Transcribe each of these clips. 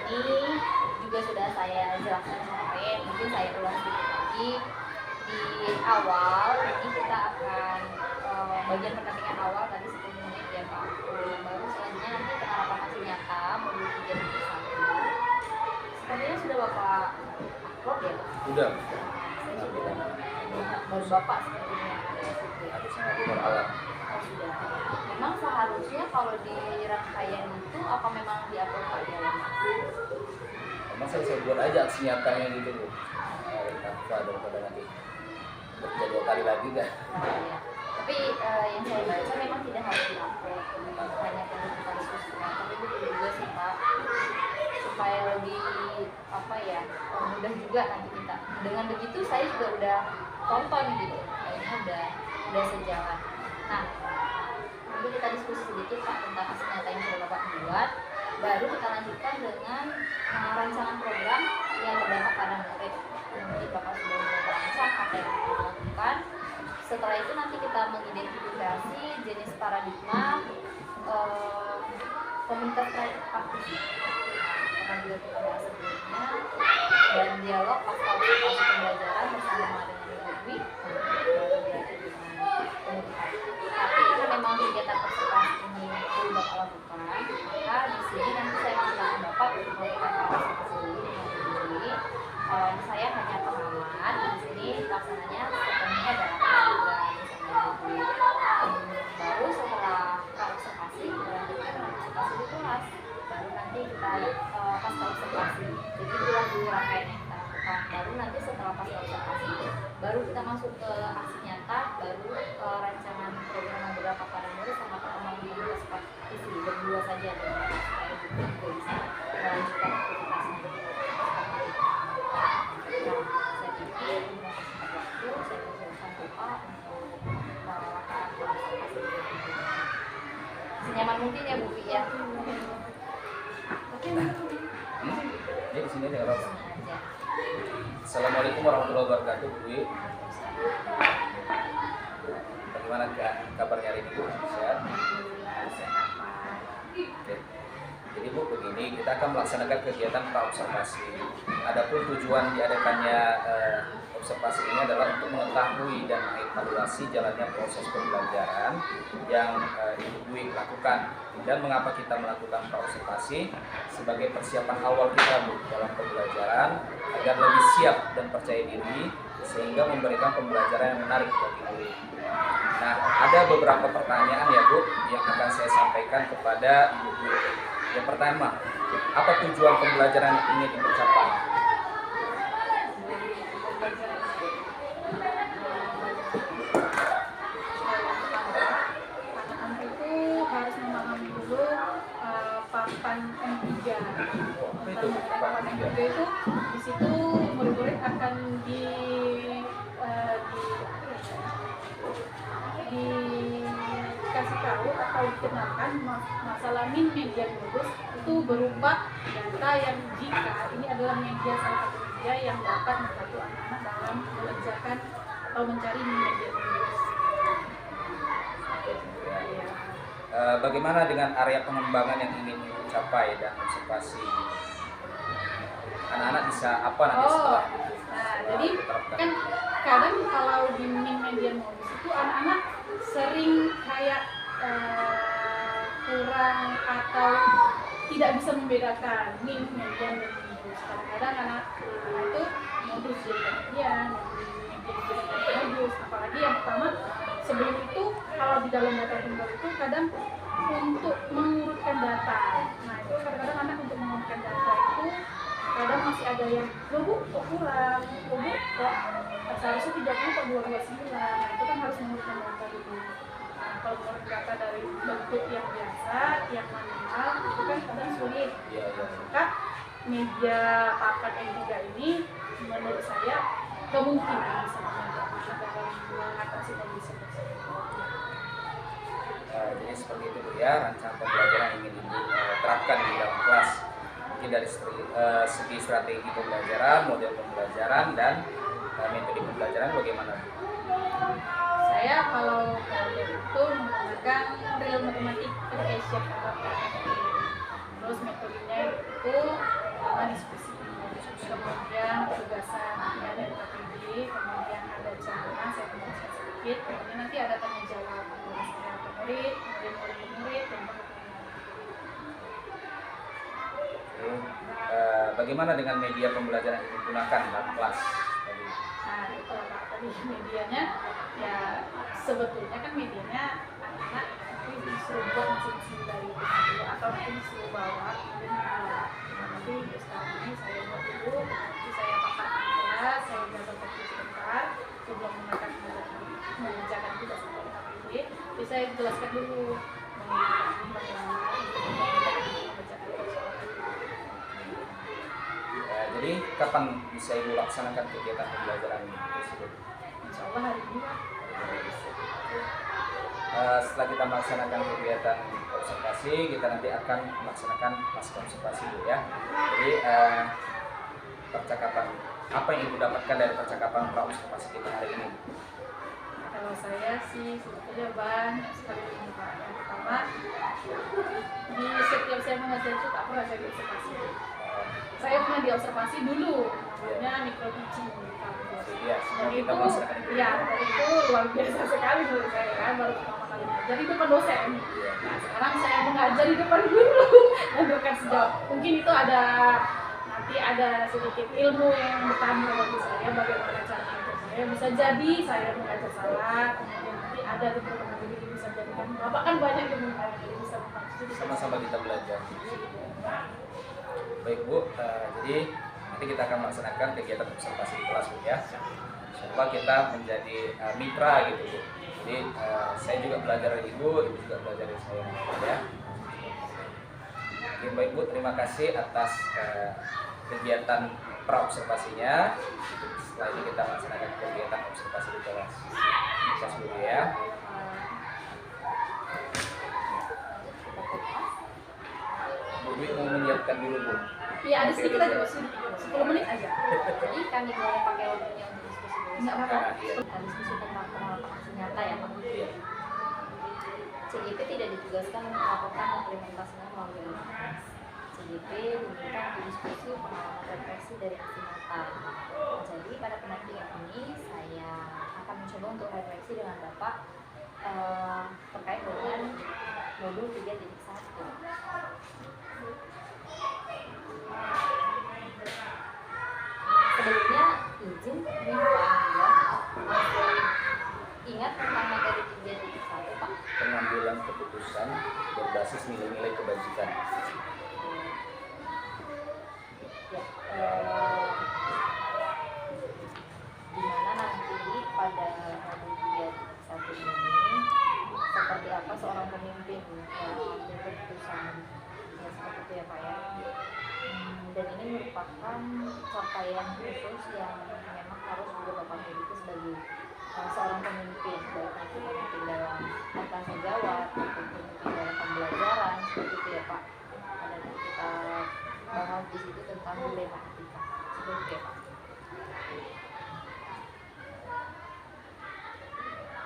ini juga sudah saya jelaskan kemarin, mungkin saya ulang sedikit lagi. Di awal ini kita akan bagian pendampingan awal tadi 10 menit ya Pak. Baru selanjutnya nanti penerapan hasil nyata modul 3 dan 1. Sepertinya sudah Bapak upload ya Pak? Sudah. Saya sudah melihat baru Bapak sepertinya. Harusnya nomor alat. Oh sudah. Memang seharusnya kalau di rangkaian itu apa memang diupload Pak di dalam? Memang saya buat aja aksi nyatanya gitu Bu. Tanpa daripada nanti bekerja 2 kali lagi kan. Ya. Tapi yang saya baca memang tidak harus diupload, hanya perlu kita diskusikan. Tapi betul juga sih Pak, supaya lebih apa ya, mudah juga nanti kita. Dengan begitu saya juga udah tonton gitu, kayaknya udah sejalan. Nah, nanti kita diskusi sedikit Pak tentang hasil nyata yang sudah Bapak buat. Baru kita lanjutkan dengan rancangan program yang berdampak pada murid. Nanti Bapak sudah mulai merancang apa yang kita lakukan. Setelah itu nanti kita mengidentifikasi jenis paradigma komunitas praktis karena juga kita bahas sebelumnya, dan dialog pasca observasi pembelajaran bersama dengan Ibu Dwi baru dilatih dengan pemulihan. Tapi karena memang kegiatan observasi ini perlu Bapak lakukan, maka di sini nanti saya mengundang Bapak untuk melakukan partisipasi dengan Ibu Dwi. Saya hanya pengamat di sini, laksananya sepenuhnya adalah program bersama Ibu Dwi. Baru setelah observasi dilanjutkan observasi di kelas, baru nanti kita pasca observasi. Jadi itulah dulu rangkaian yang kita lakukan. Baru nanti setelah pasca observasi, baru kita masuk ke aksi nyata, baru rancangan program yang berdampak pada murid sama perkembangan partisi berdua saja, supaya juga bisa melanjutkan aktivitasnya. Nah, saya pikir untuk waktu saya persilakan Bapak untuk melakukan observasi. Senyaman mungkin ya Bu ya. Ini di sini ada apa? Aja. Assalamualaikum warahmatullahi wabarakatuh Bu Dwi. Bagaimana kabarnya hari ini Bu? Sehat? Oke. Jadi Bu, begini, kita akan melaksanakan kegiatan praobservasi. Adapun tujuan diadakannya observasi ini adalah untuk mengetahui dan mengevaluasi jalannya proses pembelajaran yang Ibu Dwi lakukan, dan mengapa kita melakukan praobservasi sebagai persiapan awal kita Bu dalam pembelajaran agar lebih siap dan percaya diri sehingga memberikan pembelajaran yang menarik bagi murid. Nah, ada beberapa pertanyaan ya Bu yang akan saya sampaikan kepada Ibu Dwi. Yang pertama, apa tujuan pembelajaran yang ingin Ibu capai? Anak-anak itu harus memahami dulu papan M3. Papan M3 itu di situ murid-murid akan dikasih tahu atau dikenalkan masalah min median modus itu berupa data yang jika ini adalah media, salah satu media yang dapat membantu anak-anak dalam mengerjakan atau mencari min median modus. Bagaimana dengan area pengembangan yang ingin Ibu capai dan observasi? Anak-anak bisa apa nanti setelah itu? Nah, jadi kan kadang kalau di min median modus itu anak-anak sering kayak kurang atau tidak bisa membedakan min, median, dan modus. Kadang-kadang anak itu modus jadi median, median jadi modus. Apalagi yang pertama, sebelum itu kalau di dalam data tunggal itu kadang untuk mengurutkan data. Nah itu kadang-kadang anak untuk mengurutkan data itu kadang masih ada yang loh Bu kok kurang, loh Bu kok seharusnya 30 kok 229. Nah itu kan harus mengurutkan data dulu. Nah kalau mengurut data dari bentuk yang biasa, yang manual itu kan kadang sulit. Maka media papan M3 ini menurut saya kemungkinan bisa dalam mengatasi kondisi tersebut. Jadi seperti itu Bu ya, rancangan pembelajaran yang ingin Ibu terapkan di dalam kelas. Mungkin dari segi strategi pembelajaran, model pembelajaran, dan metode pembelajaran bagaimana Bu? Saya kalau model itu menggunakan real matematik equation atau RMI. Terus metodenya itu pertama diskusi, kemudian tugasan ada KPD, kemudian ada cerita, saya tuliskan sedikit, kemudian nanti ada tanya jawab antara saya ke murid, kemudian murid ke murid, dan bagaimana dengan media pembelajaran yang digunakan dalam kelas tadi? nah itu Pak, tadi medianya ya sebetulnya kan medianya anak-anak itu disuruh buat masing-masing dari rumah dulu atau nanti disuruh bawa kemudian dibawa. Nah, nanti sekarang ini saya buat dulu, nanti saya pakai kelas, saya jaga fokus sebentar sebelum mengerjakan tugas untuk KPD, jadi saya jelaskan dulu mengenai bagaimana untuk membacakan persoalan. Jadi kapan bisa Ibu laksanakan kegiatan pembelajaran tersebut? Insya Allah hari ini Pak. Setelah kita melaksanakan kegiatan observasi, kita nanti akan melaksanakan pasca observasi ya. Jadi percakapan apa yang Ibu dapatkan dari percakapan pra observasi kita hari ini? Kalau saya sih sebetulnya banyak sekali ini Pak. Yang pertama, di setiap saya mengajar itu tak pernah saya diobservasi. Saya pernah diobservasi dulu, namanya mikroteaching. Ya, Dan kita itu, melaksanakan itu. ya, dan itu luar biasa sekali menurut saya kan, baru pertama kali mengajar di depan dosen. Nah, sekarang saya mengajar di depan guru dan bukan sejauh. Mungkin itu nanti ada sedikit ilmu yang bertambah bagi saya bagaimana cara mengajar saya. Bisa jadi saya mengajar salah, kemudian nanti ada beberapa guru yang bisa jadikan. Bapak kan banyak yang bisa membantu. Sama-sama kita belajar. Baik Bu, jadi nanti kita akan melaksanakan kegiatan observasi di kelas Bu ya. Insyaallah kita menjadi mitra gitu Bu. Jadi saya juga belajar dari Ibu juga belajar dari saya ya. Oke, baik Bu, terima kasih atas kegiatan pra observasinya. Setelah ini kita melaksanakan kegiatan observasi di kelas. Kelas dulu ya. Bu Dwi mau menyiapkan dulu Bu. Iya, ada sedikit aja, 10 menit aja. Jadi kami boleh pakai waktunya untuk diskusi dulu. Enggak apa-apa. Kita diskusi tentang pengalaman aksi nyata ya Pak. Iya. CJP tidak ditugaskan untuk melakukan implementasinya melalui LMS. CJP diminta untuk diskusi pengalaman refleksi dari aksi nyata. Jadi pada pendampingan ini saya akan mencoba untuk refleksi dengan Bapak terkait dengan modul 3.1. Sebelumnya izin nih Pak ya, ingat tentang materi 3.1 Pak. Pengambilan keputusan berbasis nilai-nilai kebajikan. Ya, dimana nanti pada modul 3.1 ini seperti apa seorang pemimpin yang mengambil keputusan ya seperti itu ya Pak ya. Dan ini merupakan capaian khusus yang memang harus juga Bapak miliki sebagai seorang pemimpin, baik nanti pemimpin dalam tata jawab ataupun pemimpin dalam pembelajaran seperti itu ya Pak. Ada kita bahas di situ tentang dilema etika seperti itu ya Pak.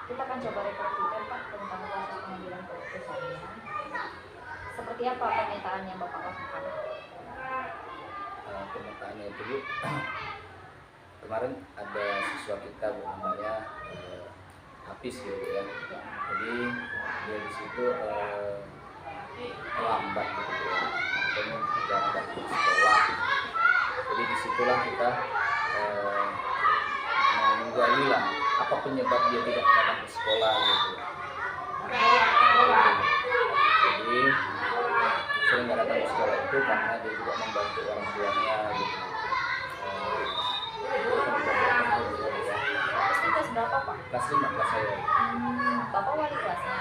Kita akan coba refleksikan Pak tentang proses pengambilan keputusannya. Seperti apa pemetaan yang Bapak lakukan? Pemetaannya itu Bu, kemarin ada siswa kita Bu namanya Hafiz gitu ya. Jadi dia di situ terlambat gitu ya, dan menjalankan di sekolah. Jadi disitulah kita menggali lah apa penyebab dia tidak datang ke sekolah gitu. Jadi sering nggak datang ke sekolah itu karena dia juga membantu orang tuanya gitu. Kelas berapa Pak? Kelas 5 kelas saya. Bapak wali kelasnya.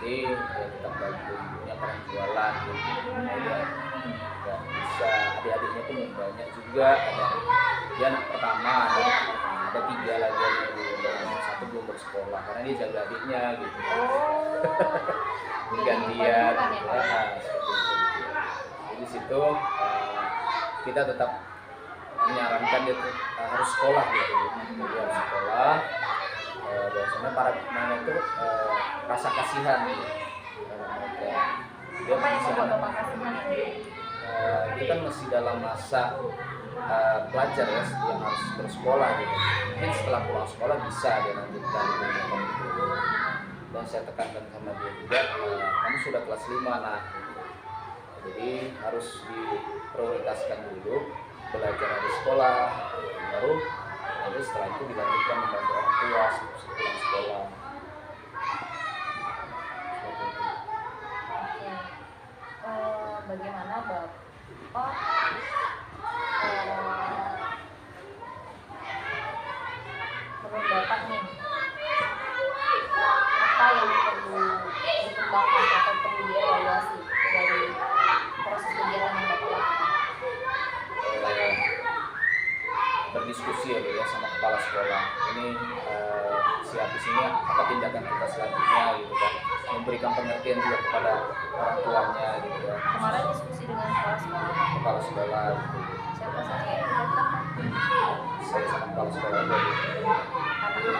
Jadi ya tetap bantu ibunya orang jualan gitu. Nggak bisa, adik-adiknya pun banyak juga, ada dia anak pertama, ada 3 lagi yang satu belum bersekolah karena dia jaga adiknya gitu. Gantian di situ kita tetap menyarankan dia harus sekolah gitu, dia harus sekolah. Biasanya para mana itu rasa kasihan gitu. Dia Apa yang bisa membuat Bapak kasihan? dia kan masih dalam masa pelajar ya, yang harus bersekolah gitu. Mungkin setelah pulang sekolah bisa dia lanjutkan gitu. Dan saya tekankan sama dia juga, kamu sudah kelas 5 nak, jadi harus diprioritaskan dulu belajar di sekolah, baru nanti setelah itu dilanjutkan membantu orang tua sebelum sekolah. Seperti itu. Oke. Bagaimana Bapak menurut Bapak nih, apa yang perlu dikembangkan atau perlu dievaluasi dari proses kegiatan yang Bapak lakukan? Berdiskusi ya sama kepala sekolah, ini si Hafiz ini apa tindakan kita selanjutnya gitu kan, memberikan pengertian juga kepada orang tuanya gitu ya, Kemarin diskusi dengan kepala sekolah. kepala sekolah gitu. Siapa saja yang datang? Saya sama kepala sekolah juga gitu. Anaknya?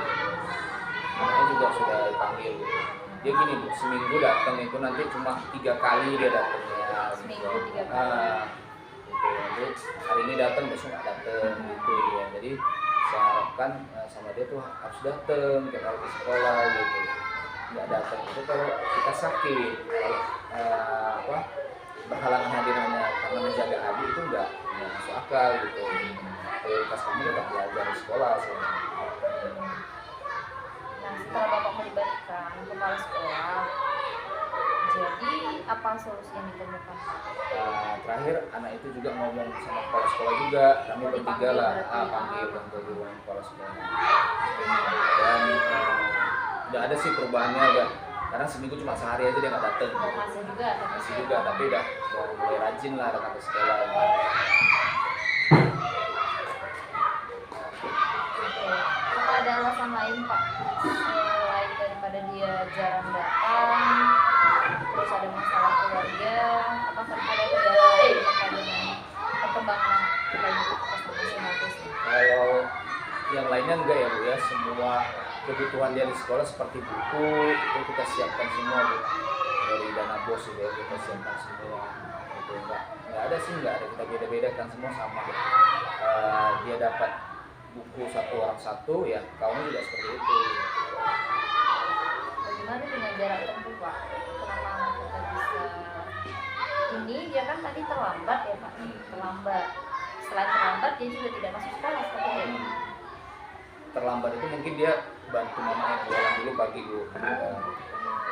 Anaknya juga sudah dipanggil gitu. Dia gini Bu, seminggu datang itu nanti cuma 3 kali dia datangnya. Seminggu 3 kali. Gitu. Jadi hari ini datang, besok nggak datang gitu ya. Jadi saya harapkan sama dia tuh harus datang kalau ke sekolah gitu. Nggak datang itu kalau kita sakit, kalau berhalangan hadirnya karena menjaga adik itu nggak masuk akal gitu. Prioritas kamu tetap belajar di sekolah sebenarnya. Nah, setelah Bapak melibatkan kepala sekolah, jadi apa solusi yang ditemukan? Terakhir anak itu juga ngomong sama kepala sekolah juga, kami bertiga lah panggil untuk di ruang kepala sekolah. Dan udah ada sih perubahannya udah, karena seminggu cuma sehari aja dia nggak datang. Masih juga, tapi udah mulai rajin lah datang ke sekolah. Apa ada alasan lain Pak, selain daripada dia jarang datang, terus ada masalah keluarga, apakah ada kendala lain terkait dengan perkembangan prestasi Hafiz? Kalau yang lainnya enggak ya Bu ya, semua kebutuhan dia di sekolah seperti buku itu kita siapkan semua Bu, dari dana bos itu ya, kita siapkan semua itu. Enggak ada sih, enggak ada kita beda-bedakan, semua sama Bu. Dia dapat buku satu orang satu ya, kamu juga seperti itu. Bagaimana dengan jarak tempuh Pak? Kenapa kita bisa ini, dia kan tadi terlambat ya Pak, terlambat. Selain terlambat dia juga tidak masuk sekolah seperti itu. Terlambat itu mungkin dia bantu mamanya jualan dulu pagi Bu.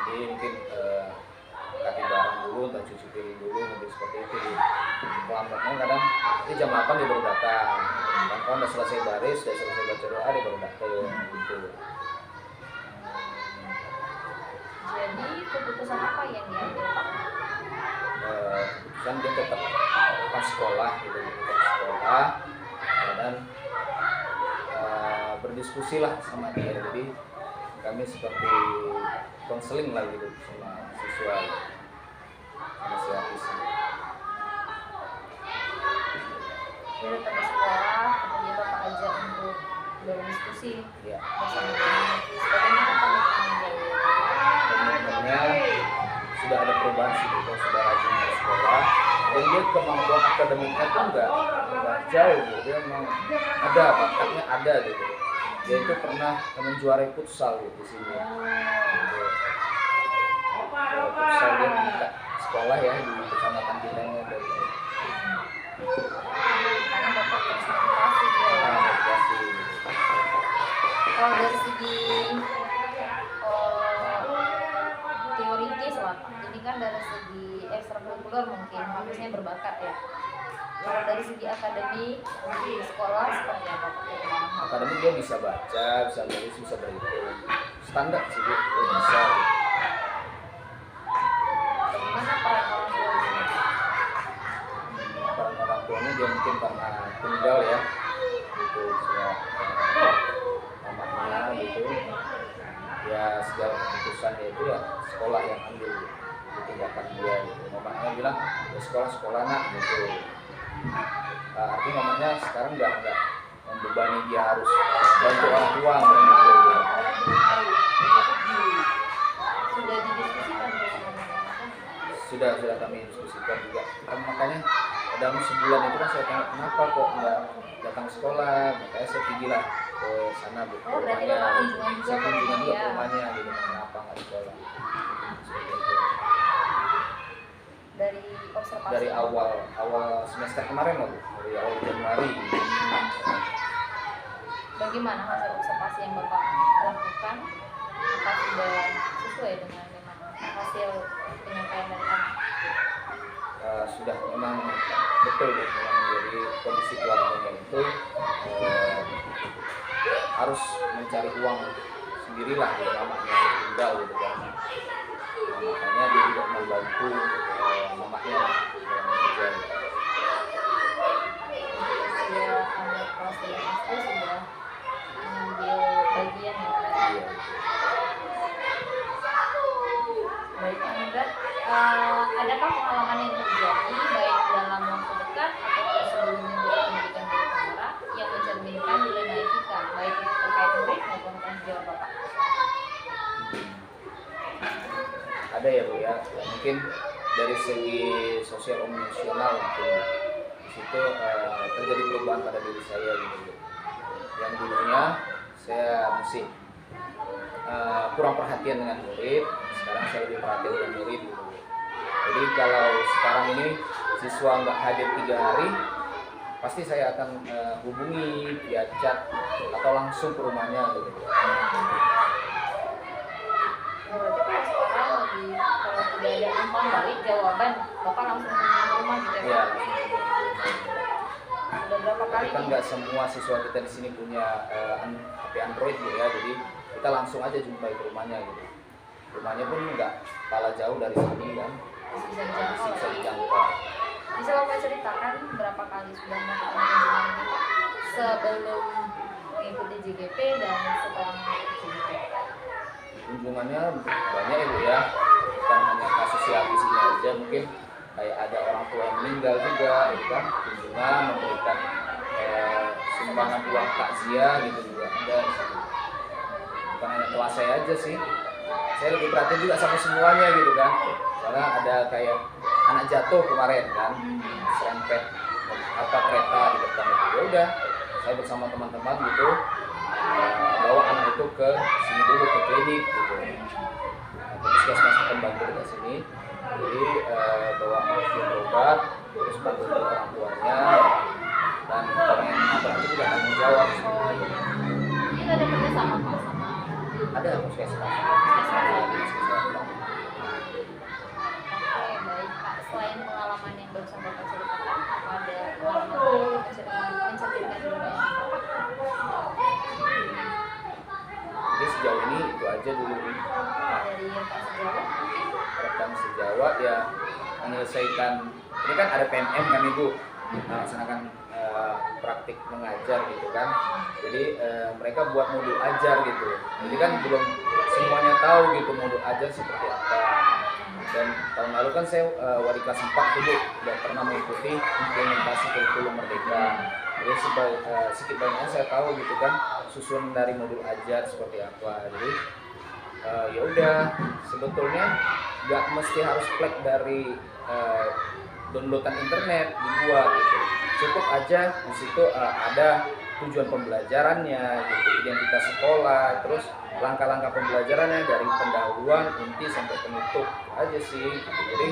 Jadi mungkin kasih barang dulu, entah cuci piring dulu, mungkin seperti itu. Terlambatnya kadang ini jam 8 dia baru datang. Dan kalau udah selesai baris, udah selesai baca doa dia baru datang gitu. Jadi keputusan apa yang diambil Pak? Keputusan dia tetap pas sekolah gitu, tetap sekolah dan berdiskusi lah sama dia. Jadi kami seperti konseling lah gitu sama siswa, sama si Hafiz. Dia datang ke sekolah, kemudian Bapak ajak untuk berdiskusi Ya, bersama dengan Hafiz. Bagaimana komitmennya? sebenarnya sudah ada perubahan sih, gitu. Sudah rajin ke sekolah dan dia kemampuan akademiknya tuh nggak jauh gitu. Dia memang ada, bakatnya ada gitu. Dia itu pernah menjuarai futsal gitu di sini. Gitu. Futsal dia tingkat sekolah ya di kecamatan kita ini ada gitu. Karena Bapak terus motivasi dia ya. Motivasi. Kalau dari segi teoritis lah Pak, ini kan dari segi ekstrakurikuler mungkin Hafiznya berbakat ya. Kalau dari segi akademik di sekolah seperti apa Pak? Akademik dia bisa baca, bisa nulis, bisa berhitung. Standar sih dia bisa. Gitu. Bagaimana peran orang tua di sini? Peran orang tuanya dia mungkin karena tunggal ya, gitu sudah mamanya gitu. Ya segala keputusan dia itu ya sekolah yang ambil gitu, tindakan dia gitu. Mamanya bilang ya sekolah nak gitu. Artinya mamanya sekarang nggak membebani dia harus bantu orang tua gitu. Sudah didiskusikan bersama mereka? Sudah kami diskusikan juga. Makanya dalam sebulan itu kan saya tanya kenapa kok nggak datang sekolah, makanya saya pergilah ke sana bu, Oh, berarti Bapak kunjungan juga saya ke kunjungan juga dia. ke rumahnya gitu, kenapa nggak sekolah seperti itu. Dari observasi Dari awal semester kemarin loh bu, dari awal Januari. bagaimana hasil observasi yang Bapak lakukan? Apa sudah sesuai dengan memang hasil penyampaian dari anak? Sudah memang betul bu, memang jadi kondisi keluarganya itu harus mencari uang sendirilah gitu, mamanya tinggal gitu kan. Nah, makanya dia juga membantu mamanya dalam bekerja. Usia anak kelas 3 SD sudah mengambil bagian ya Pak? Iya. Baik Pak Nindra, adakah pengalaman yang terjadi baik dalam waktu dekat atau sebelumnya dari pendidikan dari Kamara yang mencerminkan dilema etika baik itu terkait murid maupun tanggung jawab Bapak? Ada ya bu ya, mungkin dari segi sosial emosional mungkin di situ terjadi perubahan pada diri saya gitu bu. Yang dulunya saya mesti kurang perhatian dengan murid, sekarang saya lebih perhatian dengan murid gitu. Jadi kalau sekarang ini siswa nggak hadir 3 hari, pasti saya akan hubungi via chat atau langsung ke rumahnya gitu. Berarti kalau sekarang lagi kalau tidak ada umpan balik jawaban Bapak langsung ke rumah gitu ya Ya, Pak? Sudah berapa kali tapi kan nih? nggak semua siswa kita di sini punya HP Android gitu ya, jadi kita langsung aja jumpai ke rumahnya gitu. Rumahnya pun nggak kalah jauh dari sini kan, Masih bisa masih dijangkau bisa ya? dijangkau. Bisa Bapak ceritakan berapa kali sudah melakukan kunjungan ini Pak? Sebelum mengikuti JGP dan setelah mengikuti JGP? Kunjungannya banyak ya bu ya, bukan hanya kasus yang di sini aja, mungkin kayak ada orang tua yang meninggal juga gitu kan, kunjungan memberikan sumbangan uang takziah gitu juga ada di sini. Bukan hanya kelas saya aja sih, saya lebih perhatian juga sama semuanya gitu kan, karena ada kayak anak jatuh kemarin kan, serempet kereta di depan itu, ya udah saya bersama teman-teman gitu bawa anak itu ke sini dulu, ke klinik gitu, puskesmas pembantu dekat sini. Jadi bawa dia berobat, terus bantu orang tuanya, dan orang yang nabrak itu juga tanggung jawab. Oh iya. Kita ada kerjasama Pak sama Ada puskesmas. Oke, baik Pak. Selain pengalaman yang barusan Bapak ceritakan, apa ada pengalaman lain yang mencerminkan dunia Bapak? Jadi sejauh ini itu aja dulu. Dari rekan sejauh? Rekan sejawat ya menyelesaikan, ini kan ada PMM kan ibu, melaksanakan praktik mengajar gitu kan. Jadi mereka buat modul ajar gitu. Jadi kan belum semuanya tahu gitu modul ajar seperti apa. Dan tahun lalu kan saya wali kelas 4 dulu udah pernah mengikuti implementasi kurikulum Merdeka. Jadi sedikit banyaknya saya tahu gitu kan susunan dari modul ajar seperti apa. Jadi ya udah, sebetulnya nggak mesti harus plek dari downloadan internet dibuat gitu. Cukup aja di situ ada tujuan pembelajarannya gitu, identitas sekolah, terus langkah-langkah pembelajarannya dari pendahuluan, inti sampai penutup aja sih gitu. Jadi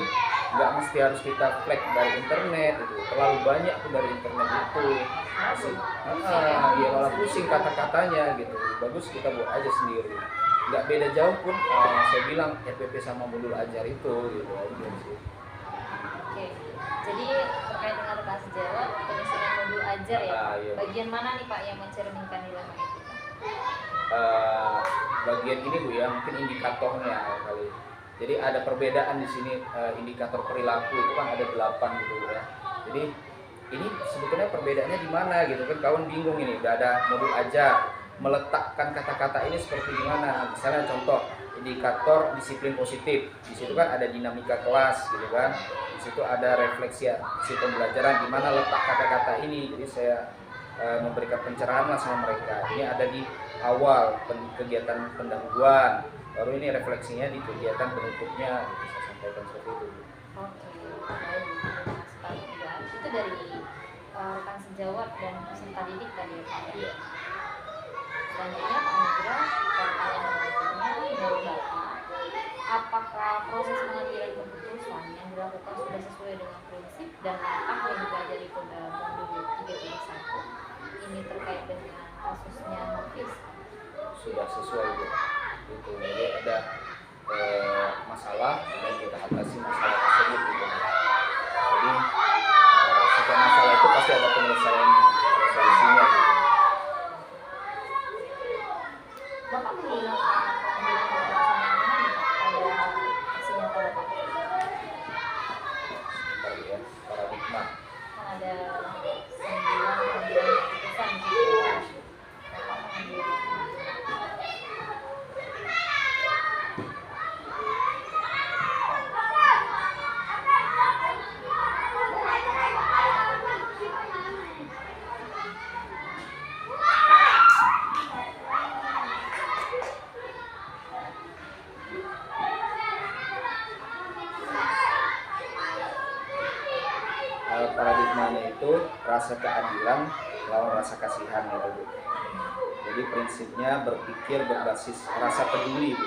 nggak mesti harus kita plek dari internet gitu, terlalu banyak pun dari internet itu masih ya malah pusing kata-katanya gitu. Bagus kita buat aja sendiri, nggak beda jauh pun saya bilang RPP sama modul ajar itu gitu aja sih. Oke, jadi terkait dengan rekan sejawat, penyusunan modul ajar ya Pak. Iya. Bagian mana nih Pak yang mencerminkan dilema etika? Bagian ini bu ya, mungkin indikatornya kali. Jadi ada perbedaan di sini, indikator perilaku itu kan ada 8 gitu ya. Jadi ini sebetulnya perbedaannya di mana gitu kan, kawan bingung ini. Udah ada modul ajar, meletakkan kata-kata ini seperti gimana. Misalnya contoh indikator disiplin positif, di situ kan ada dinamika kelas gitu kan, di situ ada refleksi pembelajaran, di mana letak kata-kata ini. Jadi saya memberikan pencerahan lah sama mereka. Ini ada di awal kegiatan pendahuluan, baru ini refleksinya di kegiatan penutupnya, bisa sampaikan seperti itu. Oke, baik. juga itu dari rekan sejawat dan peserta didik tadi ya Pak. Iya. Selanjutnya Pak Nugra, pertanyaan berikutnya dari Bapak, apakah proses pengambilan keputusan yang dilakukan sudah sesuai dengan prinsip dan langkah yang dipelajari pada modul 3.1 ini terkait dengan kasusnya Nofis? Sudah sesuai Bu. Gitu. Jadi ada masalah dan kita atasi masalah tersebut gitu. Jadi setiap masalah itu pasti ada penyelesaiannya, ada solusinya gitu. Bapak menggunakan pengambilan keputusan yang mana nih Pak pada aksi nyata Bapak? Sebentar ya, paradigma. Kan ada 9 pengambilan keputusan gitu. Bapak mengambil Paradigmanya itu rasa keadilan lawan rasa kasihan gitu Bu. Jadi prinsipnya berpikir berbasis rasa peduli Bu.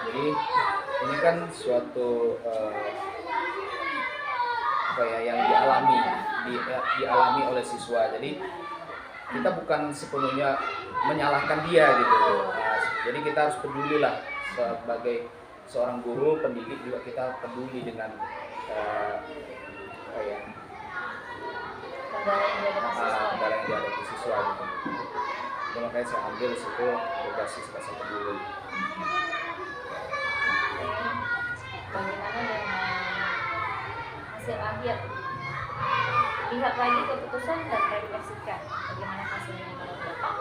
Jadi ini kan suatu apa ya yang dialami oleh siswa. Jadi kita bukan sepenuhnya menyalahkan dia gitu. Nah, jadi kita harus peduli lah sebagai seorang guru pendidik juga kita peduli dengan apa ya kendala yang dihadapi siswa gitu. Jadi makanya saya ambil situ berbasis rasa peduli. Bagaimana dengan hasil akhir? Lihat lagi keputusan dan refleksikan bagaimana hasilnya menurut Bapak.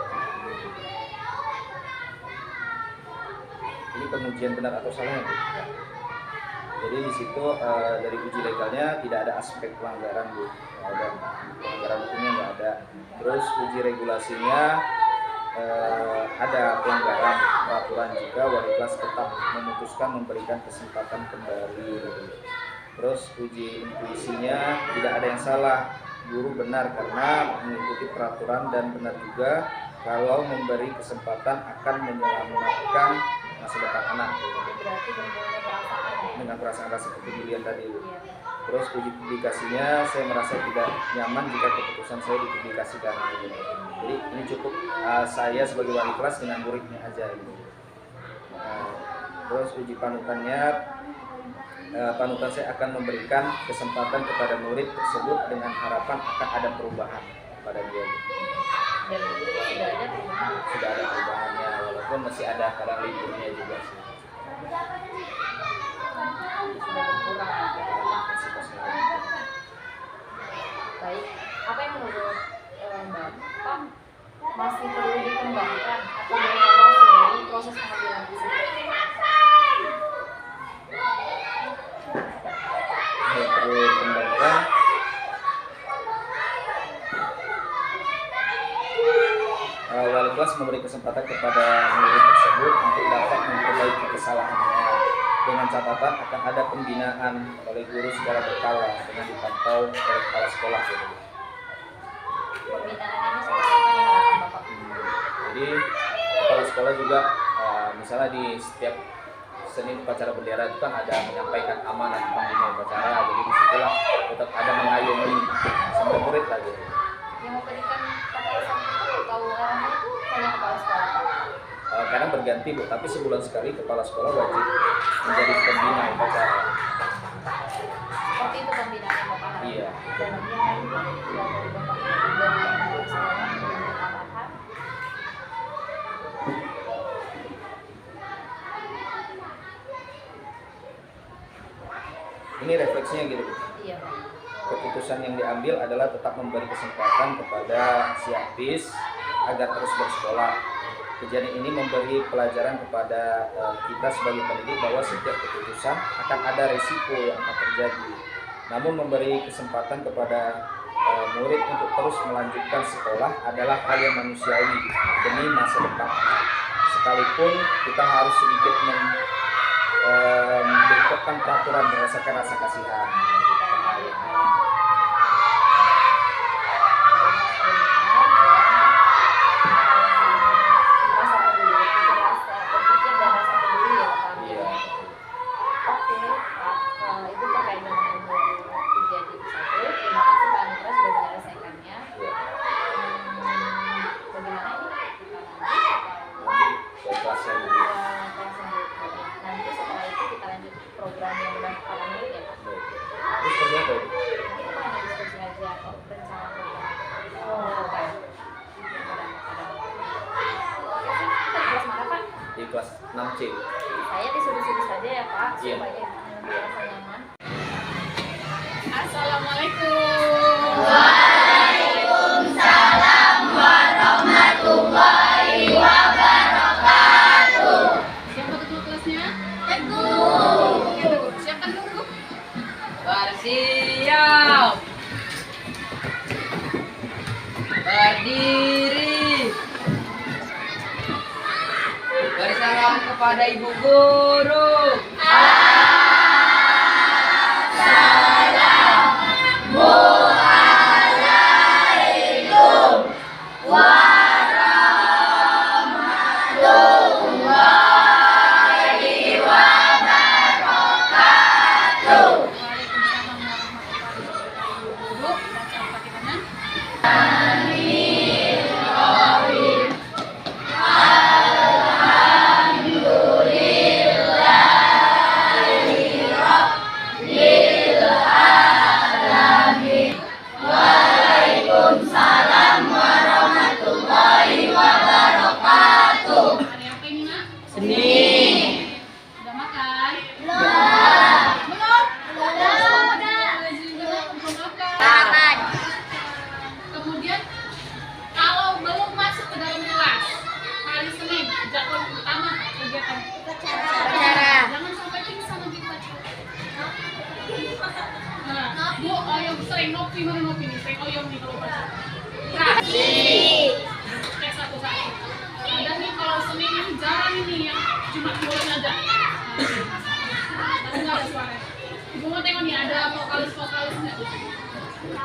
Ini pengujian benar atau salahnya Bu. Jadi di situ dari uji legalnya tidak ada aspek pelanggaran Bu. Nggak ada pelanggaran hukumnya, nggak ada. Terus uji regulasinya ada pelanggaran peraturan jika wali kelas tetap memutuskan memberikan kesempatan kembali gitu. Terus uji intuisinya tidak ada yang salah, guru benar karena mengikuti peraturan dan benar juga kalau memberi kesempatan akan menyelamatkan masa depan anak Berarti benar-benar perasaan ya? dengan perasaan rasa kepedulian tadi. Iya. Terus uji publikasinya saya merasa tidak nyaman jika keputusan saya dipublikasikan gitu. Jadi ini cukup saya sebagai wali kelas dengan muridnya aja gitu. Terus uji panutannya panutan saya akan memberikan kesempatan kepada murid tersebut dengan harapan akan ada perubahan pada dia. Dan sudah ada perubahan. Sudah ada perubahannya walaupun masih ada kadang liburnya juga sih. Sudah berkurang. Baik, apa yang menurut Bapak masih perlu dikembangkan atau dievaluasi dari proses pengambilan tersebut? Yang perlu dikembangkan wali kelas memberi kesempatan kepada murid tersebut untuk dapat memperbaiki kesalahannya dengan catatan akan ada pembinaan oleh guru secara berkala dengan dipantau oleh kepala sekolah gitu. Pembinaan ini seperti apa yang harapan Bapak? Jadi kepala sekolah juga misalnya di setiap Senin upacara bendera itu kan ada menyampaikan amanat pembina upacara, jadi disitulah tetap ada mengayomi semua murid lah gitu. Yang memberikan pembahasan atau orang itu hanya kepala sekolah. Kadang berganti Bu, tapi sebulan sekali kepala sekolah wajib menjadi pembina upacara. Seperti itu pembinaan yang Bapak harapkan. Iya. Dan yang dari Bapak dari sekolah menjadi tambahan. Ini refleksinya gitu Bu. Iya Pak. Keputusan yang diambil adalah tetap memberi kesempatan kepada si Hafiz agar terus bersekolah. Kejadian ini memberi pelajaran kepada kita sebagai pendidik bahwa setiap keputusan akan ada risiko yang akan terjadi. Namun memberi kesempatan kepada murid untuk terus melanjutkan sekolah adalah hal yang manusiawi demi masa depan. Sekalipun kita harus sedikit ditetapkan peraturan berdasarkan rasa kasihan. Di kelas 6C. Saya disuruh-suruh saja ya Pak, Iya. supaya merasa nyaman. Assalamualaikum. Waalaikumsalam warahmatullahi wabarakatuh. Siapa ketua kelasnya? Teguh. Oke, Teguh. Siapkan dulu. Bersiap. Berdiri. Bersalam kepada Ibu Guru. Assalamualaikum warahmatullahi wabarakatuh. Waalaikumsalam warahmatullahi wabarakatuh. Duduk, baca Al-Fatihahnya. Waalaikumsalam warahmatullahi wabarakatuh. Ada yang pengen, Nak? Seni. Udah makan? Belum. Belum? Belum. Belum makan. Makan. Kemudian kalau belum masuk ke dalam kelas hari Senin jadwal utama kegiatan Upacara. jangan sampai pingsan nanti baca. Nah, Bu, ayo sering ngopi mana ngopi nih, sering oyong nih kalau baca. Nah, cek satu-satu. Ada nih kalau Senin ini jarang ini yang cuma mulai aja. Tapi nggak ada suara. Ibu mau tengok nih ada vokalis-vokalisnya.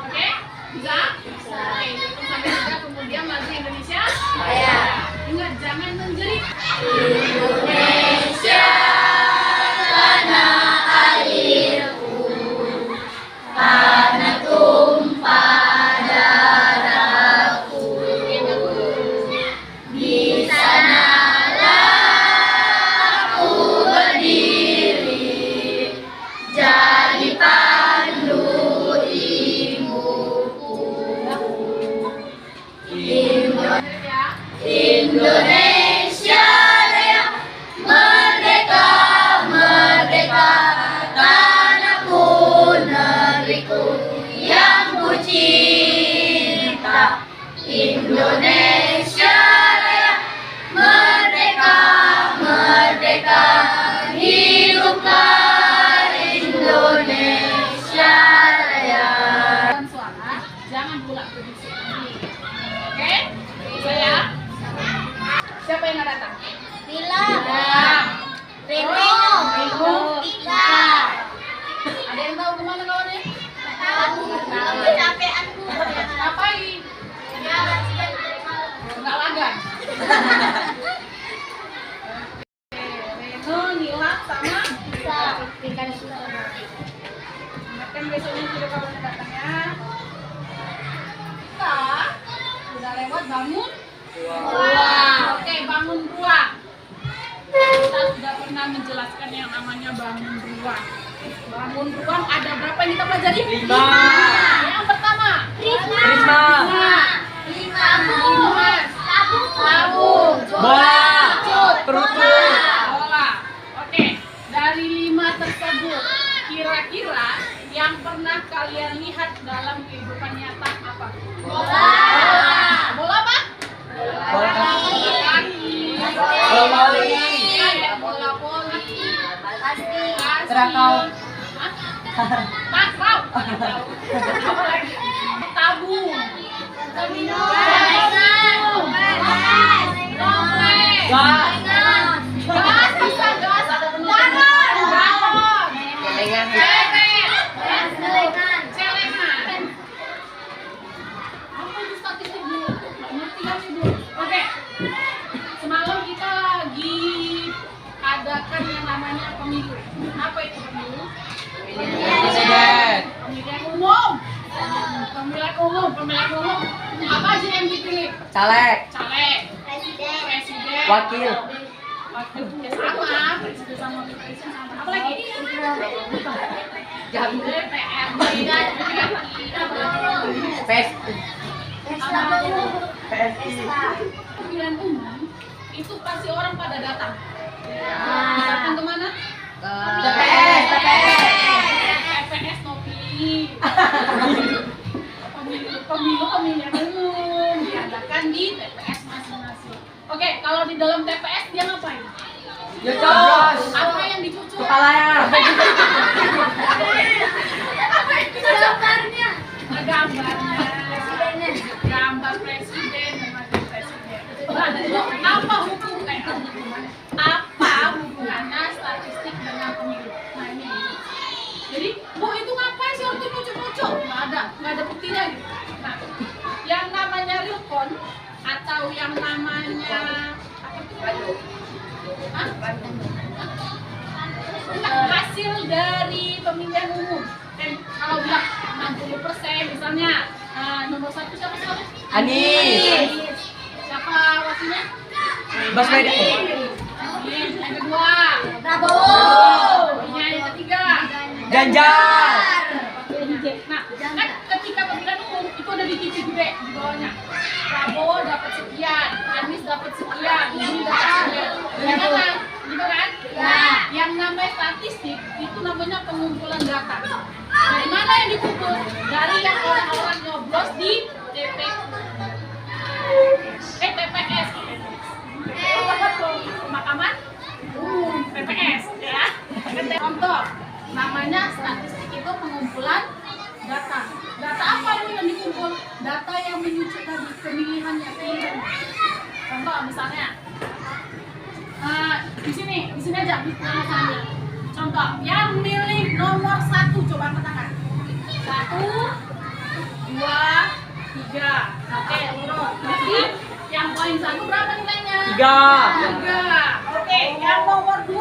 Oke? Bisa? Oke, hitung sampai 3 kemudian lagu Indonesia. Raya. Ingat jangan menjerit. Indonesia tanah airku, tanah tumpah darahku. Oke, bagus. Di sanalah aku berdiri, jadi pandu ibuku. Menjerit ya. Indonesia Raya, merdeka, merdeka, tanahku, negeriku yang ku cinta. Indonesia Raya, merdeka, merdeka, hiduplah Indonesia Raya. Dan suara jangan pula berbisik. Oke? Bisa ya? Siapa yang nggak datang? Bila, Reno. Tika, Ada yang tahu kemana kawannya? tahu, kecapeanku. Ngapain? Nggak lagan. Reno, Nila, sama Tika. ingatkan besoknya sudah kawan datang ya. Kita sudah lewat bangun. Oke, bangun ruang. Kita sudah pernah menjelaskan yang namanya bangun ruang. Bangun ruang ada berapa yang kita pelajari? 5. Yang pertama, Risma. Tabung, Bola. cut, Kerucut. bola. Oke, dari 5 tersebut, kira-kira yang pernah kalian lihat dalam kehidupan nyata apa? bola, Bola apa? Bola Kaki. Bola voli. Kayak bola voli. pasti, Terakau. Hah? Takraw. Apa lagi? Tabung. domino, Dompet. Gas. Gas bisa gas ada penuh. namanya pemilu. Apa itu pemilu? Presiden. Pemilihan umum. Pemilihan umum. Pemilihan umum. Apa aja yang dipilih? Caleg. Caleg, Presiden. presiden, Wakil. wakil ya sama, presiden sama wakil presiden sama. Apa lagi? DPRD, PES. pemilihan umum itu pasti orang pada datang. Datang kemana? TPS. TPS no pilih. Pemilihan umum diadakan di TPS masing-masing. Oke, kalau di dalam TPS dia ngapain? Ya coblos. Apa yang dicucuk? Kepalanya. Gambarnya. Gambarnya. Gambar presiden dan wakil presiden. Lalu apa hubungannya statistik dengan pemilu? Nah ini. Jadi, Bu itu ngapain sih waktu lucu-lucu? Nggak ada buktinya gitu. Nah, yang namanya real count atau yang namanya apa tuh? Hah? Hasil dari pemilihan umum. Kalau bilang 60% misalnya, nomor 1 siapa? Anies. Siapa wakilnya? Baswedan. Anies. Yang kedua, Prabowo. yang ketiga, Ganjar. Nah, kan ketika pemilihan umum itu ada di TV gede di bawahnya. Prabowo dapat sekian, Anies dapat sekian, ini dapat sekian. Gimana? Gitu kan? Ya. Yang namanya statistik itu namanya pengumpulan data. Dari mana yang dikumpul? Dari yang orang-orang nyoblos di TPS. Apa tuh? Pemakaman umum TPS ya. Contoh, namanya statistik itu pengumpulan data. Data apa yang dikumpul? Data yang menyucut dari pemilihannya. Contoh misalnya, di sini aja misalnya. Contoh, yang milih nomor 1 coba angkat tangan. 1, 2, 3. Oke, urut. Jadi yang poin 1 berapa nilainya? 3. Oke, yang nomor 2.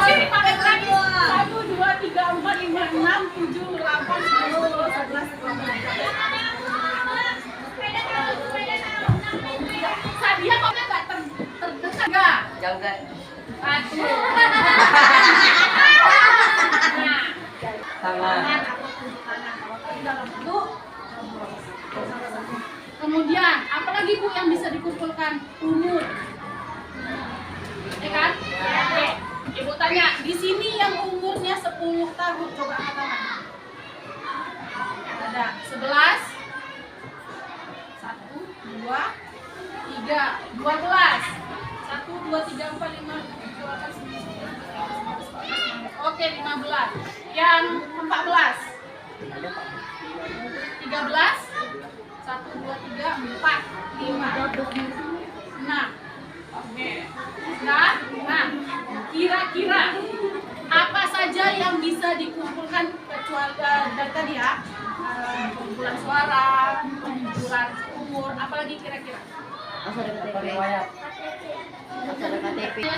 Sini pakai lagi. 1, 2, 3, 4, 5, 6, 7, 8, 9, 10, 11, 12. Sadia kok nggak terdekat nggak? Jauh kan? 1. Nah, Tangan. kemudian apalagi Bu yang bisa dikumpulkan? Umur, ya kan? Oke, Ibu tanya di sini yang umurnya 10 tahun coba angkat tangan. Ada 11, 1, 2, 3, 12, 1, 2, 3, 4, 5, 6, 7, 8, 9, 10, 11, 12, 13. Oke, 15. Yang 14. 13. 1, 2, 3, 4, 5, 6. Oke. Nah, kira-kira apa saja yang bisa dikumpulkan kecuali dari tadi ya? Kumpulan suara, kumpulan umur, apalagi kira-kira? Riwayat.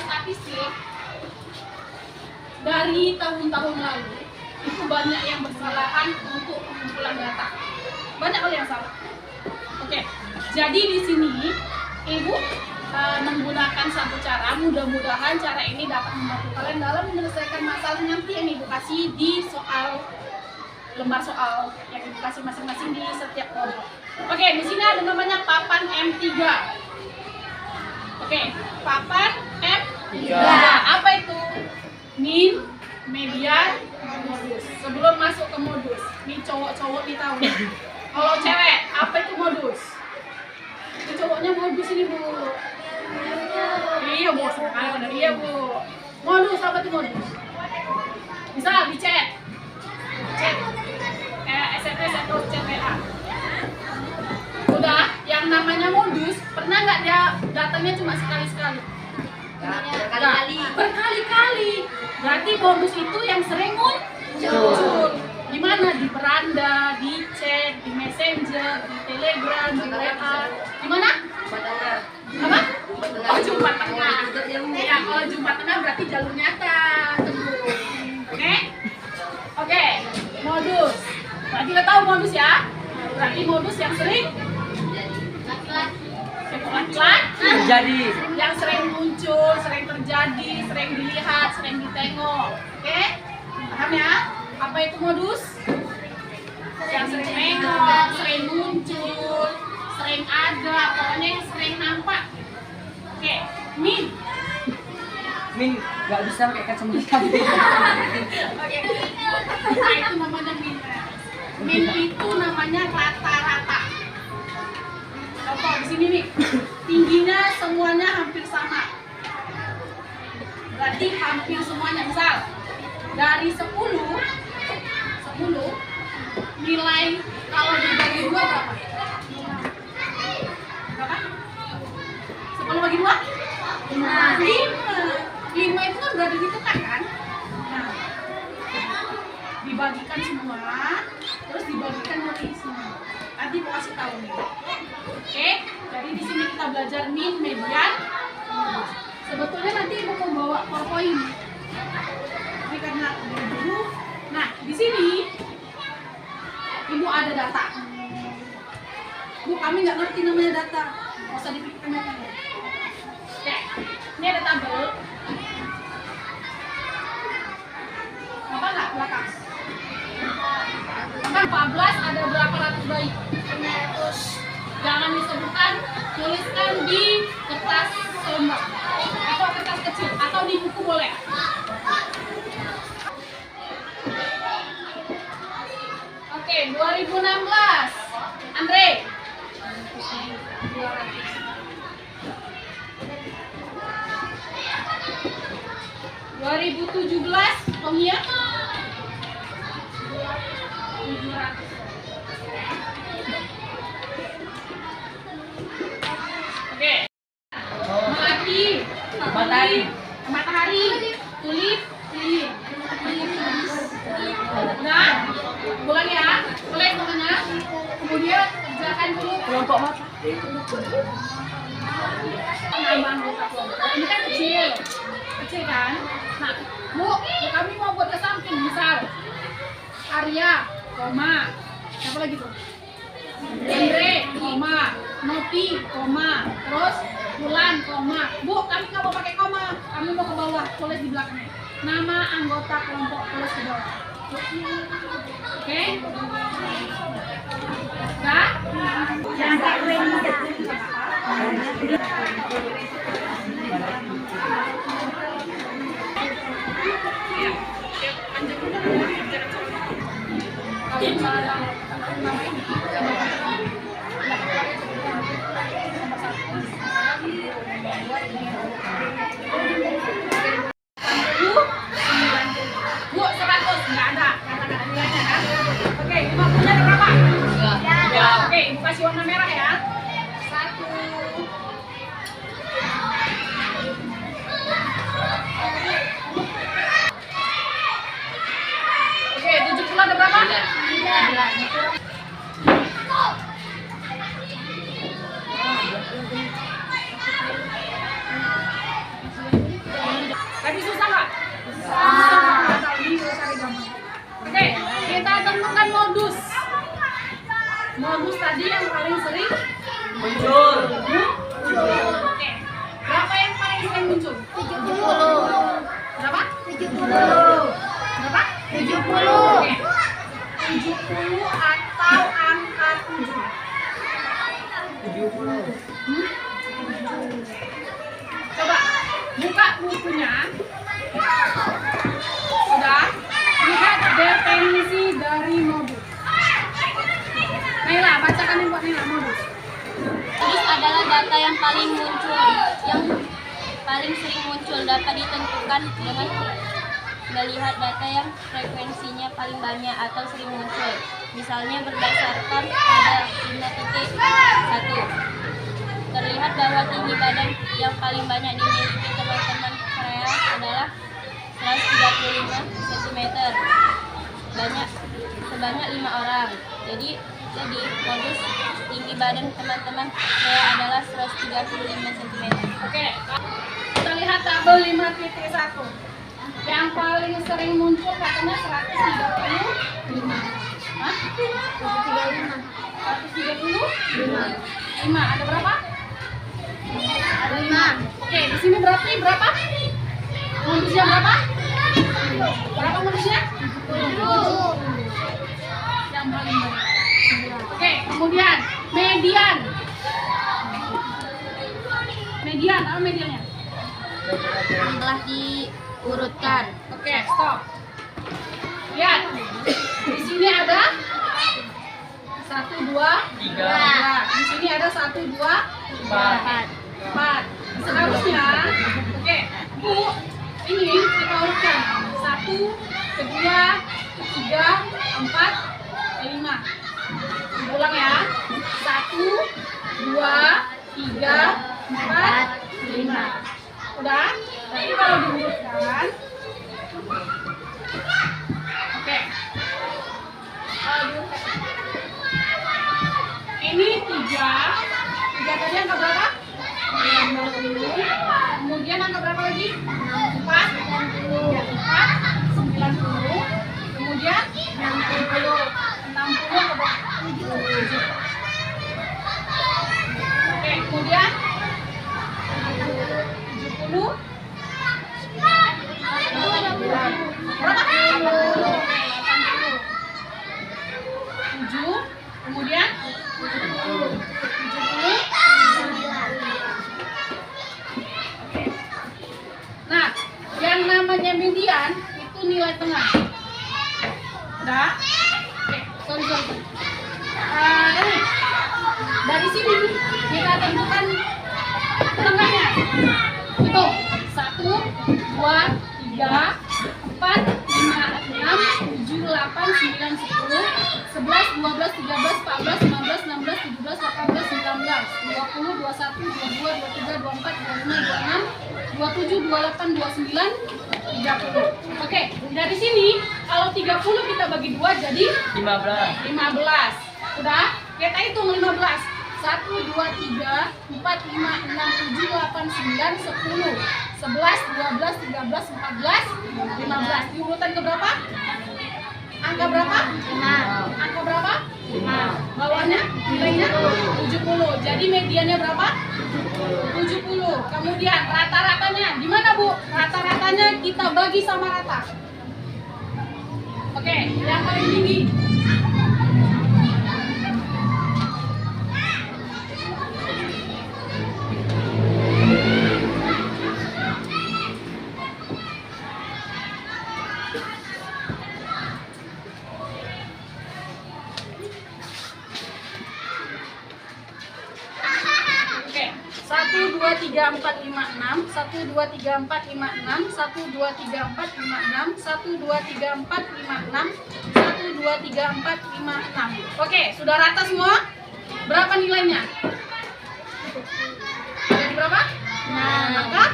Statistik dari tahun-tahun lalu itu banyak yang bersalahan untuk pengumpulan data. Banyak hal yang salah. Oke, jadi di sini Ibu menggunakan satu cara. Mudah-mudahan cara ini dapat membantu kalian dalam menyelesaikan masalah nanti yang Ibu kasih di lembar soal yang Ibu kasih masing-masing di setiap kelompok. Oke, di sini ada namanya papan M3. Oke, papan M3. Apa itu? Min, median, modus. Sebelum masuk ke modus, nih cowok-cowok di tahu. Kalau cewek, apa itu modus? Ini cowoknya modus ini Bu. Iya Bu, sekarang iya Bu. Modus apa itu modus? Misal di chat, SMS atau chat WA. Udah, yang namanya modus, pernah nggak dia datangnya cuma sekali-sekali? Berkali-kali. Berarti modus itu yang sering muncul. Di mana? Di beranda, di chat, di messenger, di telegram, di WA. Di mana? Apa? jumpa tengah. Ya, kalau jumpa tengah berarti jalur nyata. Oke? Oke, modus. Nah, kita tahu modus ya. Berarti modus yang sering Terjadi. yang sering muncul, sering terjadi, sering dilihat, sering ditengok. Oke? Paham ya? Apa itu modus? Yang sering nengok, sering muncul, sering ada, pokoknya yang sering nampak. Oke, min. Min nggak bisa pakai kacamata. Oke. Nah, itu namanya min. Min itu namanya rata-rata. Contoh di sini nih, tingginya semuanya hampir sama. Berarti hampir semuanya. Misal dari 10 nilai kalau dibagi 2 berapa? Berapa? 10 bagi 2? 5 itu kan berada di tengah kan? Nah, dibagikan semua, terus dibagikan dari semua. Nanti mau kasih tahu nih. Oke, jadi di sini kita belajar min, median. Sebetulnya nanti ibu mau bawa PowerPoint. Tapi karena dulu, nah di sini ibu ada data. Bu, kami nggak ngerti namanya data. Nggak usah dipikirkan data. Oke, ini ada tabel. Apa nggak belakang? Apa 14 ada berapa ratus bayi? 500. Jangan disebutkan, tuliskan di kertas lembar atau kertas kecil atau di buku boleh. Oke, 2016. Andre. 2017 Tomia 700. Oke. Melati, matahari, tulip, lilin. Nah, boleh ya, boleh semuanya. Kemudian kerjakan dulu kelompok mata. Penambahan anggota kelompok. Ini kan kecil kan? Nah, Bu, kami mau buat ke samping, misal Arya, koma, siapa lagi tuh? Andre, koma, Nopi, koma, terus Bulan, koma. Bu, kami nggak mau pakai koma, kami mau ke bawah, tulis di belakangnya. Nama anggota kelompok, tulis di bawah. Oke? Nah, yang Bu, 100 nggak ada, kata-kata nilainya kan? Oke, 50-nya ada berapa? Ya. Oke, ibu kasih warna merah ya. 1. Oke, 70 ada berapa? 9. Tadi susah nggak? Oke, kita temukan modus. Modus tadi yang paling sering Muncul. Oke. Berapa yang paling sering muncul? 70. Berapa? 70. Berapa? 70. Oke. 70 atau angka 7. 70. Coba buka bukunya. Sudah. Lihat definisi dari modus. Naila, bacakan yang buat Naila modus. Modus adalah data yang paling sering muncul, dapat ditentukan dengan melihat data yang frekuensinya paling banyak atau sering muncul. Misalnya berdasarkan pada 5.1. Terlihat bahwa tinggi badan yang paling banyak dimiliki teman-teman Korea adalah 135 cm. Sebanyak 5 orang. Jadi modus tinggi badan teman-teman saya adalah 135 cm. Oke, kita lihat tabel 5.1. Yang paling sering muncul katanya 135. Hah? 135. Ada berapa? Ada 5. Oke, di sini berarti berapa? Modusnya berapa? Berapa modusnya? 7. Yang paling banyak. Oke, kemudian median. Median, apa mediannya? Telah diurutkan. Oke, stop. Lihat. Di sini ada 1, 2, 3. Di sini ada 1, 2, 4. Seharusnya, oke, Bu, ini kita urutkan 1, 2, 3, 4, 5. Ulang ya. 1, 2, 3, 4, 5. Udah? Tapi kalau diurutkan, oke. Kalau diurutkan, ini 3 tadi angka berapa? 60. Kemudian angka berapa lagi? 4, 90. Kemudian 60 ke bawah. 7. Oke, kemudian 70. Berapa? 80. 7. Kemudian 70. Nah, yang namanya median itu nilai tengah. Udah? Oke, sorry. Ini dari sini kita tentukan tengahnya. Itu 1, 2, 3, 4, 5, 6, 7, 8, 9, 10, 11, 12, 13, 14, 15, 16, 17, 18, 19, 20, 21, 22, 23, 24, 25, 26, 27, 28, 29, 30. Oke, dari sini kalau 30 kita bagi 2 jadi 15. Udah? Kita hitung 15. 1, 2, 3, 4, 5, 6, 7, 8, 9, 10, 11, 12, 13, 14, 15. Di urutan ke berapa? Angka berapa? 5. Angka berapa? 5. Bawahnya nilainya 70. Jadi mediannya berapa? 70. Kemudian rata-ratanya gimana, Bu? Rata-ratanya kita bagi sama rata. Oke, yang paling tinggi. Oke, 1, 2, 3, 4, 5, 6. 1, 2, 3, 4, 5, 6. 1, 2, 3, 4, 5, 6. 1, 2, 3, 4, 5, 6. 1, 2, 3, 4, 5, 6. Oke, sudah rata semua? Berapa nilainya? Ada di berapa? 6. Angka?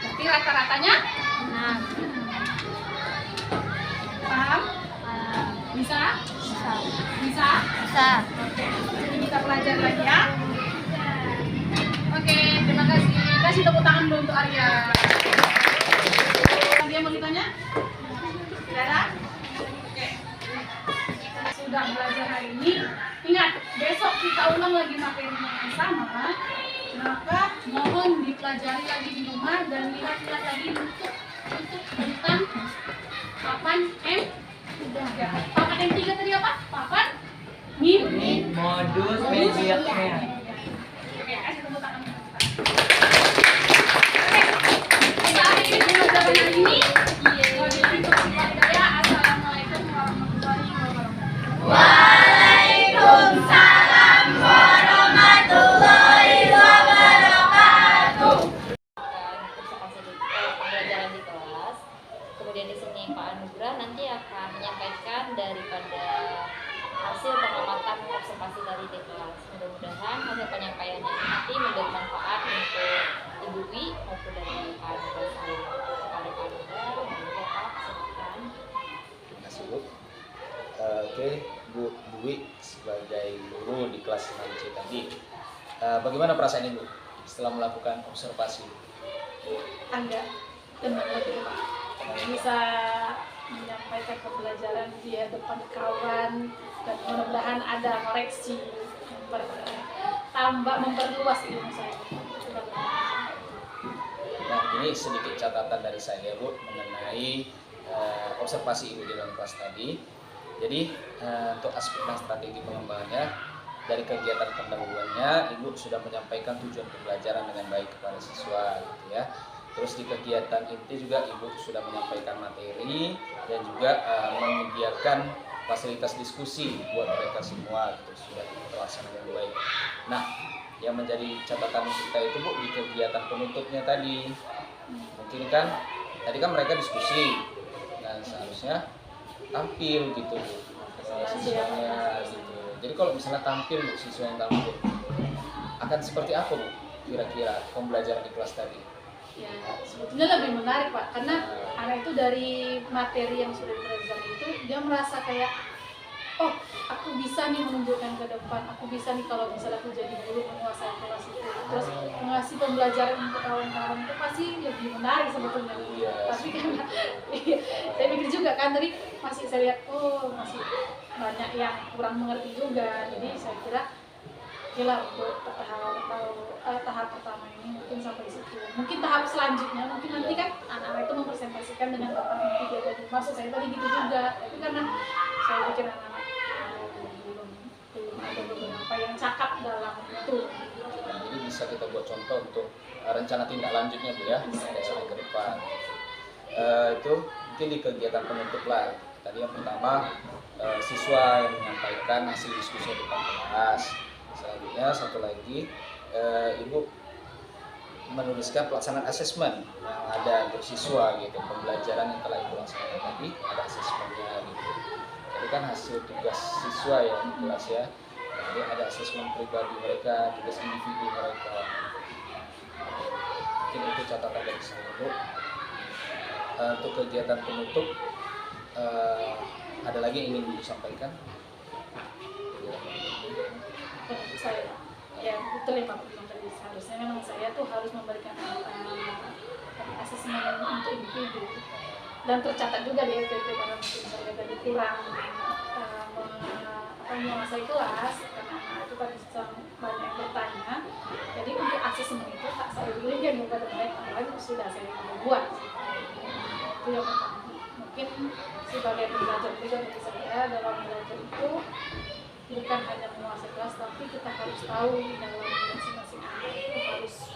Berarti rata-ratanya? 6. Paham? Bisa? Bisa? Bisa. Oke, jadi kita pelajari lagi ya. Oke, terima kasih. Kasih tepuk tangan dulu untuk Arya. Ada yang mau ditanya? Tidak ada? Oke. Sudah belajar hari ini. Ingat, besok kita ulang lagi materi yang sama. Maka mohon dipelajari lagi di rumah dan lihat-lihat lagi untuk tentang papan M. Ya, papan M3 tadi apa? Papan Modus mediannya. Oke, kasih tepuk tangan. Oke, kita akhiri pelajaran hari ini. Wabillahi taufiq wal hidayah. Assalamualaikum warahmatullahi wabarakatuh. Waalaikumsalam warahmatullahi wabarakatuh. Pembelajaran di kelas. Kemudian di sini Pak Anugrah nanti akan menyampaikan daripada hasil pengamatan observasi tadi di kelas. Mudah-mudahan hasil penyampaiannya nanti memberi manfaat untuk Ibu Wi maupun dari Pak Anugrah sendiri. Kepada Pak Anugrah, monggo Pak, silakan. Terima kasih, Bu. Oke, Bu Dwi sebagai guru guru di kelas 6C tadi. Bagaimana perasaan Ibu setelah melakukan observasi? Agak tenang lagi Pak, bisa menyampaikan pembelajaran di depan kawan, dan mudah-mudahan ada koreksi memperluas ilmu saya. Nah, ini sedikit catatan dari saya, Bu, mengenai observasi Ibu di dalam kelas tadi. Jadi untuk aspek dan strategi pengembangannya, dari kegiatan pendahuluannya Ibu sudah menyampaikan tujuan pembelajaran dengan baik kepada siswa, gitu ya. Terus di kegiatan inti juga Ibu sudah menyampaikan materi dan juga menyediakan fasilitas diskusi buat mereka semua, gitu, sudah terlaksana dengan baik. Nah, yang menjadi catatan kita itu, Bu, di kegiatan penutupnya tadi, mungkin kan tadi kan mereka diskusi dan seharusnya tampil gitu, Bu, siswanya gitu. Jadi kalau misalnya tampil, Bu, siswa yang tampil akan seperti apa, Bu, kira-kira pembelajaran di kelas tadi? Ya, sebetulnya lebih menarik Pak, karena anak itu dari materi yang sudah dipelajari itu dia merasa kayak, oh aku bisa nih menunjukkan ke depan, aku bisa nih kalau misalnya aku jadi guru menguasai kelas itu, terus mengasih pembelajaran untuk kawan-kawan itu pasti lebih menarik sebetulnya. Tapi karena saya pikir juga kan tadi masih saya lihat, oh masih banyak yang kurang mengerti juga, jadi saya kira untuk tahap pertama ini mungkin sampai situ. Mungkin tahap selanjutnya mungkin nanti kan anak-anak itu mempresentasikan dengan bapak inti dia. Maksud saya tadi gitu juga. Tapi karena saya pikir anak-anak belum ada beberapa yang cakap dalam itu. Jadi bisa kita buat contoh untuk rencana tindak lanjutnya, Bu, ya, sampai ke depan. Itu mungkin di kegiatan penutup lah. Tadi yang pertama siswa yang menyampaikan hasil diskusi di depan kelas. Selanjutnya satu lagi Ibu menuliskan pelaksanaan asesmen yang ada untuk siswa, gitu, pembelajaran yang telah Ibu laksanakan tadi ada asesmennya, gitu. Jadi kan hasil tugas siswa ya di kelas ya, jadi ada asesmen pribadi mereka, tugas individu mereka. Mungkin itu catatan dari saya, Bu. Untuk kegiatan penutup ada lagi yang ingin disampaikan? Saya ya betul ya Pak, seharusnya memang saya tuh harus memberikan asesmen untuk individu dan tercatat juga di SPP, karena mungkin saya tadi kurang menguasai kelas karena anak itu tadi banyak yang bertanya. Jadi untuk asesmen itu tak saya berikan kepada mereka, apalagi sudah saya buat. Itu yang pertama. Mungkin sebagai pembelajar juga bagi saya, dalam belajar itu bukan hanya menguasai kelas, tapi kita harus tahu dalam masing-masing anak itu harus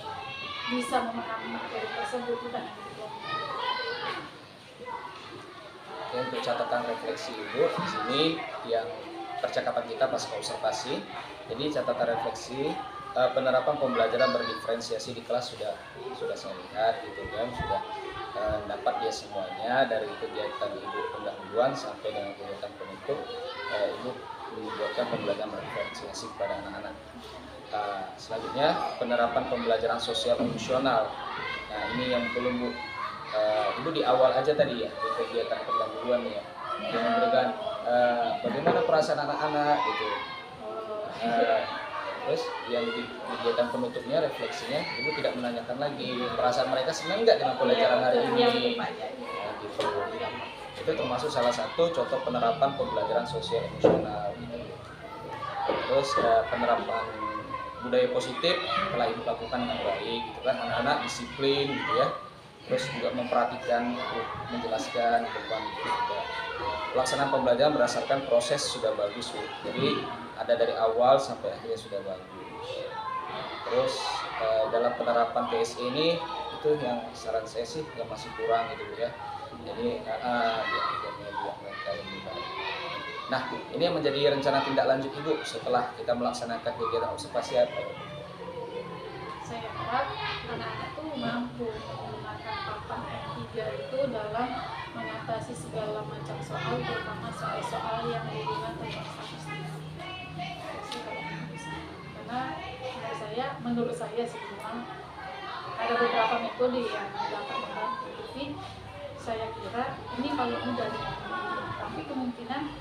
bisa memahami materi tersebut, bukan hanya di kelompok. Oke, untuk catatan refleksi Ibu di sini yang percakapan kita pasca observasi. Jadi catatan refleksi penerapan pembelajaran berdiferensiasi di kelas sudah saya lihat, gitu kan, sudah dapat dia semuanya dari kegiatan Ibu pendahuluan sampai dengan kegiatan penutup. Ibu membuatkan pembelajaran berdiferensiasi kepada anak-anak. Selanjutnya penerapan pembelajaran sosial emosional. Nah, ini yang belum, Bu. Ibu di awal aja tadi ya, di kegiatan pendahuluan ya, yang memberikan bagaimana perasaan anak-anak, gitu. Terus yang di kegiatan penutupnya, refleksinya, Ibu tidak menanyakan lagi perasaan mereka senang nggak dengan pembelajaran hari ini. Nah, gitu. Itu termasuk salah satu contoh penerapan pembelajaran sosial emosional, gitu. Terus penerapan budaya positif telah Ibu lakukan dengan baik, gitu kan, anak-anak disiplin, gitu ya. Terus juga memperhatikan, menjelaskan depan, gitu juga. Pelaksanaan pembelajaran berdasarkan proses sudah bagus, Bu. Jadi ada dari awal sampai akhirnya sudah bagus. Terus dalam penerapan PSE ini itu yang saran saya sih yang masih kurang, gitu, Bu, ya. Jadi biar mereka lebih baik. Nah, ini yang menjadi rencana tindak lanjut Ibu setelah kita melaksanakan kegiatan observasi apa? Saya harap anak-anak itu mampu menggunakan papan M3 itu dalam mengatasi segala macam soal, terutama soal-soal yang berhubungan dengan statistik. Karena menurut saya sih memang ada beberapa metode yang dapat membantu, tapi saya kira ini paling mudah, tapi kemungkinan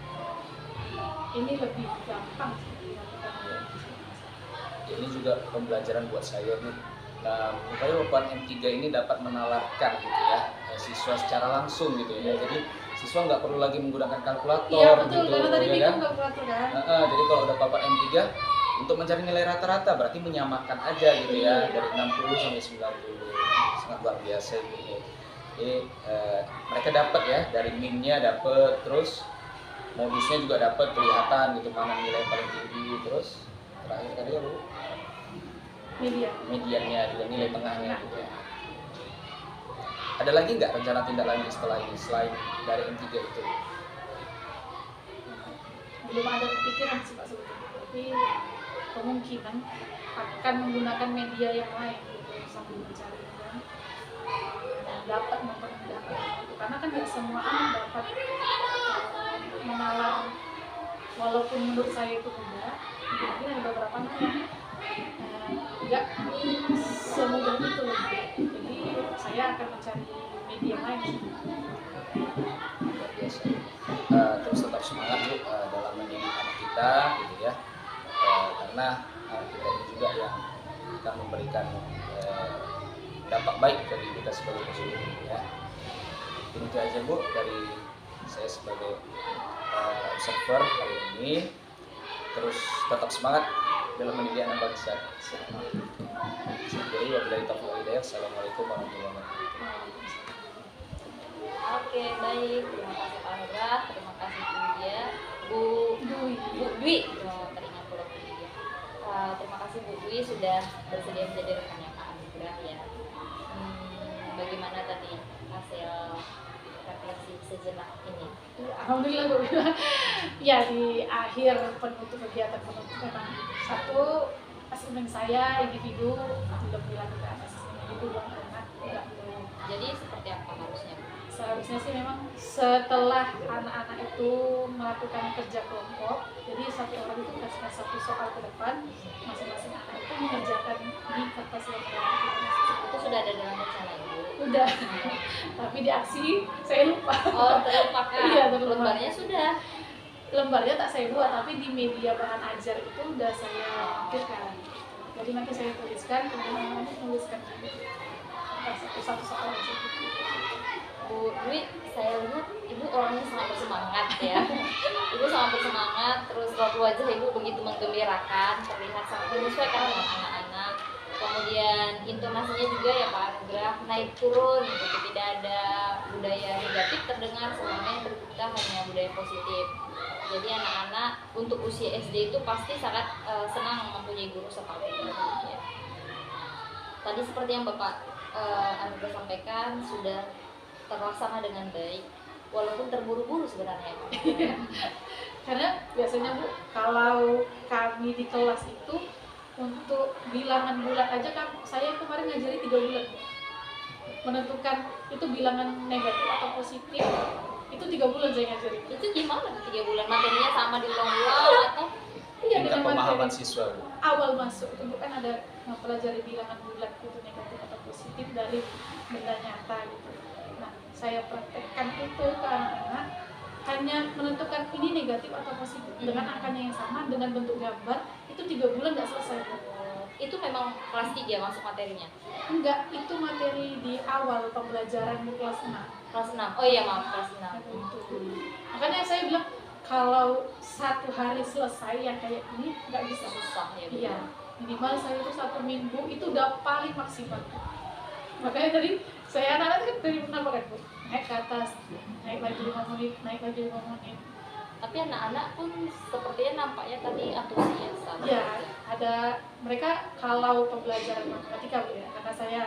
ini lebih gampang sih dilakukan oleh Ini juga pembelajaran buat saya Bu. Upaya Bapak M3 ini dapat menalarkan gitu ya siswa secara langsung gitu ya. Jadi siswa nggak perlu lagi menggunakan kalkulator Iya betul, gitu karena tadi ya bingung kan. kalkulator kan. Jadi kalau udah Bapak M3 untuk mencari nilai rata-rata berarti menyamakan aja gitu ya dari 60 sampai 90. Sangat luar biasa gitu. Jadi mereka dapat ya dari min-nya dapat, terus modusnya juga dapat kelihatan gitu mana nilai paling tinggi, terus terakhir tadi ya Bu mediannya juga nilai tengahnya gitu ya. Ada lagi nggak rencana tindak lanjut setelah ini selain dari M3 itu? Belum ada kepikiran sih Pak sebetulnya, tapi kemungkinan akan menggunakan media yang lain gitu sambil mencari dan dapat mempermudahkan itu, karena kan nggak semua anak dapat menalar, walaupun menurut saya itu mudah, mungkin ada beberapa anak yang nggak semudah itu, jadi saya akan mencari media lain sih. Luar biasa. Terus tetap semangat Bu dalam mendidik anak kita gitu ya. Karena kita ini juga yang akan memberikan dampak baik bagi kita sebagai muslim ya. Itu aja Bu dari saya sebagai observer kali ini. Terus tetap semangat dalam mendidik anak bangsa. Jadi wabillahi taufiq wal hidayah. Assalamualaikum warahmatullahi wabarakatuh. Oke, baik. Terima kasih Pak Nugrah, terima kasih Bu Dia, Bu Dwi. Teringat pulau Bu Dia. Terima kasih Bu Dwi sudah bersedia menjadi rekannya Pak Nugrah ya. Bagaimana tadi hasil refleksi sejenak ini? Alhamdulillah Bu. Ya di akhir penutup kegiatan penutup memang satu asesmen saya individu alhamdulillah kita asesmen individu dan anak enggak belum. Jadi seperti apa harusnya? Seharusnya sih memang setelah anak-anak itu melakukan kerja kelompok, jadi satu orang itu kasih satu soal ke depan, masing-masing anak itu mengerjakan di kertas yang Itu sudah ada dalam rencana Ibu? udah, tapi di aksi saya lupa. Oh, terlupakan. Iya, terlupakan. Lembarnya sudah. Lembarnya tak saya buat, tapi di media bahan ajar itu udah saya pikirkan. Jadi nanti saya tuliskan, kemudian nanti tuliskan satu soal aja. Bu Dwi, saya lihat Ibu orangnya sangat bersemangat ya. Ibu sangat bersemangat, terus raut wajah Ibu begitu menggembirakan, terlihat sangat menyesuaikan dengan anak-anak. Kemudian intonasinya juga ya Pak Anugrah naik turun gitu, tidak ada budaya negatif terdengar, semuanya tercipta hanya budaya positif. Jadi anak-anak untuk usia SD itu pasti sangat senang mempunyai guru seperti ini ya. Tadi seperti yang Bapak Anugrah sampaikan sudah terlaksana dengan baik, walaupun terburu-buru sebenarnya. Karena biasanya Bu, kalau kami di kelas itu untuk bilangan bulat aja kan, saya kemarin ngajari 3 bulan Bu. Menentukan itu bilangan negatif atau positif, itu 3 bulan saya ngajari. Itu gimana 3 bulan? Materinya sama diulang-ulang atau? Iya, Tingkat dengan pemahaman materi siswa Bu. awal masuk itu bukan ada mempelajari bilangan bulat itu negatif atau positif dari benda nyata gitu. Nah, saya praktekkan itu ke anak-anak, hanya menentukan ini negatif atau positif dengan angkanya yang sama, dengan bentuk gambar, itu 3 bulan nggak selesai. Itu memang kelas 3 masuk materinya? Enggak, itu materi di awal pembelajaran di kelas 6. Kelas 6? Oh iya maaf, kelas 6. Itu. Makanya saya bilang, kalau 1 hari selesai yang kayak ini, nggak bisa. Susah ya Bu? Iya, minimal saya itu 1 minggu, itu udah paling maksimal. Makanya tadi, saya anak-anak kan dari menambah kan Bu, naik ke atas, naik lagi 5 menit, naik lagi 5 menit. Tapi anak-anak pun sepertinya nampaknya tadi antusias. Ya, ada mereka kalau pembelajaran matematika Bu ya, karena saya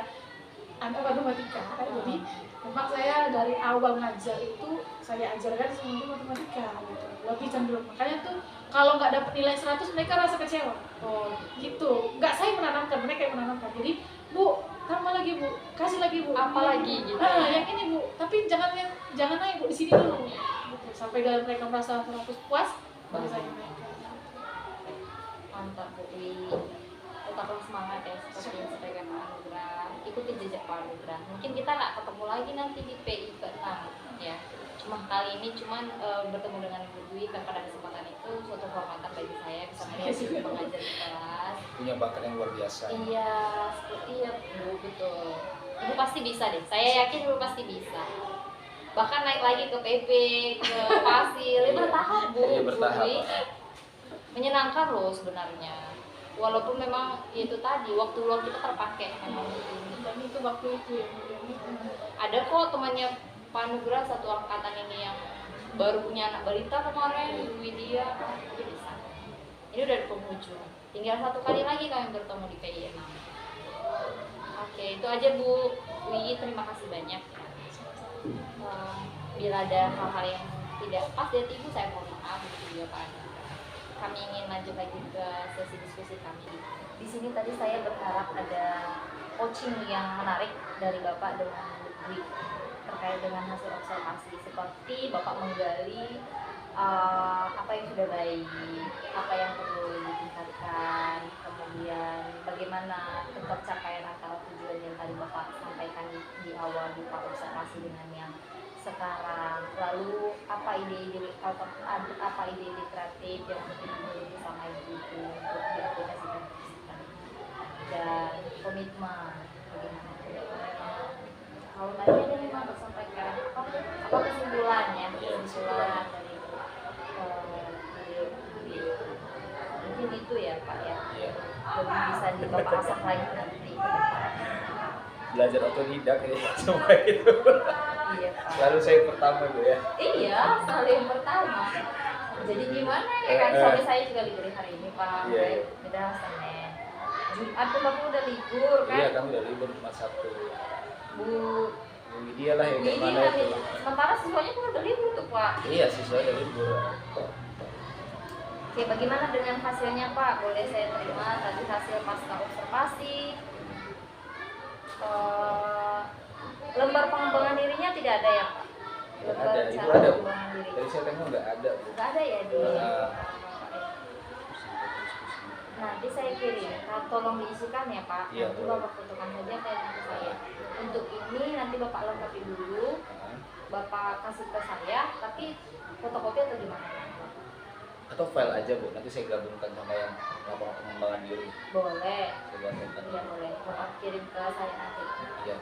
anak matematika, jadi memang saya dari awal ngajar itu saya ajarkan semuanya matematika gitu, lebih cenderung. Makanya tuh kalau nggak dapat nilai 100 mereka rasa kecewa. Oh gitu, nggak saya menanamkan, mereka yang menanamkan. Jadi Bu, tambah lagi Bu, kasih lagi Bu, Apa lagi gitu? yang ini Bu, tapi jangan naik Bu, di sini dulu. Gitu. Sampai mereka merasa puas, baru saya naikkan. Mantap Bu Dwi. Tetaplah semangat ya seperti yang disampaikan Pak Anugrah. Ikuti ikuti jejak Pak Anugrah. Mungkin kita nggak ketemu lagi nanti di PI ke-6 ya. Cuma kali ini bertemu dengan Ibu Dwi kan pada kesempatan itu suatu kehormatan bagi saya bisa melihat Ibu mengajar di kelas. Punya bakat yang luar biasa. Iya, iya Bu, betul. Ibu pasti bisa deh. Saya yakin Ibu pasti bisa. Bahkan naik lagi ke PP, ke Pasir, bertahap Bu. Iya, bertahap. Bu Dwi. Menyenangkan loh sebenarnya. Walaupun memang itu tadi waktu luang kita terpakai memang Dan itu waktu itu ya. ada kok temannya Pak Anugrah satu angkatan ini yang baru punya anak balita kemarin, Ibu Widya, itu bisa. Ini udah di penghujung. Tinggal satu kali lagi kami bertemu di PI 6. Oke, itu aja Bu Wi, terima kasih banyak. Bila ada hal-hal yang tidak pas dari Ibu, saya mohon maaf begitu juga Pak Anugrah. Kami ingin lanjut lagi ke sesi diskusi kami. Di sini tadi saya berharap ada coaching yang menarik dari Bapak dengan Bu Dwi terkait dengan hasil observasi, seperti Bapak menggali apa yang sudah baik, apa yang perlu ditingkatkan, kemudian bagaimana pencapaian antara tujuan yang tadi Bapak sampaikan di awal Bapak observasi dengan yang sekarang, lalu apa ide-ide kreatif yang mungkin dimiliki sama Ibu untuk diaplikasikan ke kita, dan komitmen bagaimana kalau tadi ada memang tersampaikan apa kesimpulannya kesimpulan dari mungkin itu ya Pak ya, lebih bisa Bapak asah lagi nanti Belajar otodidak ya semua itu. iya Pak. Selalu saya pertama Bu ya. Iya, selalu yang pertama. Jadi gimana ya kan, suami saya juga libur hari ini Pak. Iya. Beda Senin. Jumat tuh Bapak udah libur kan? Iya, kami udah libur cuma Sabtu. Bu Dia lah yang ini gimana nanti, itu. sementara siswanya pun udah libur tuh Pak. Iya, siswa udah libur. Oke, bagaimana dengan hasilnya Pak? Boleh saya terima tadi hasil pasca observasi. Lembar pengembangan dirinya tidak ada ya Pak? Nggak Lembar ada, itu cara ada. pengembangan diri. Dari saya tengok nggak ada Bu. Nggak ada ya di Nah. nanti saya kirim, tolong diisikan ya Pak. Iya, Nanti boleh. Bapak fotokan saja ke nanti saya. Untuk ini nanti Bapak lengkapi dulu, Bapak kasih ke saya, tapi fotokopi atau gimana? Atau file aja Bu, nanti saya gabungkan sama yang laporan pengembangan diri. Boleh, Saya gabungkan. iya boleh. Bapak kirim ke saya nanti. Iya.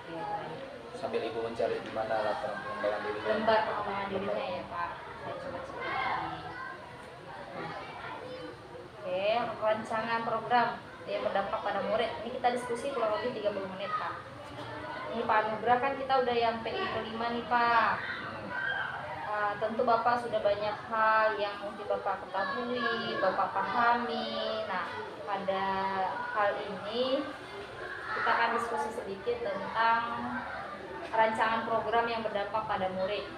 Iya, baik. Sambil Ibu mencari di mana laporan pengembangan diri. Lembar pengembangan dirinya ya Pak. Saya coba cari lagi. Oke, rancangan program yang berdampak pada murid. Ini kita diskusi kurang lebih 30 menit Pak. Ini Pak Anugrah kan kita udah yang PI kelima nih Pak. Tentu Bapak sudah banyak hal yang mesti Bapak ketahui, Bapak pahami. Nah, pada hal ini kita akan diskusi sedikit tentang rancangan program yang berdampak pada murid.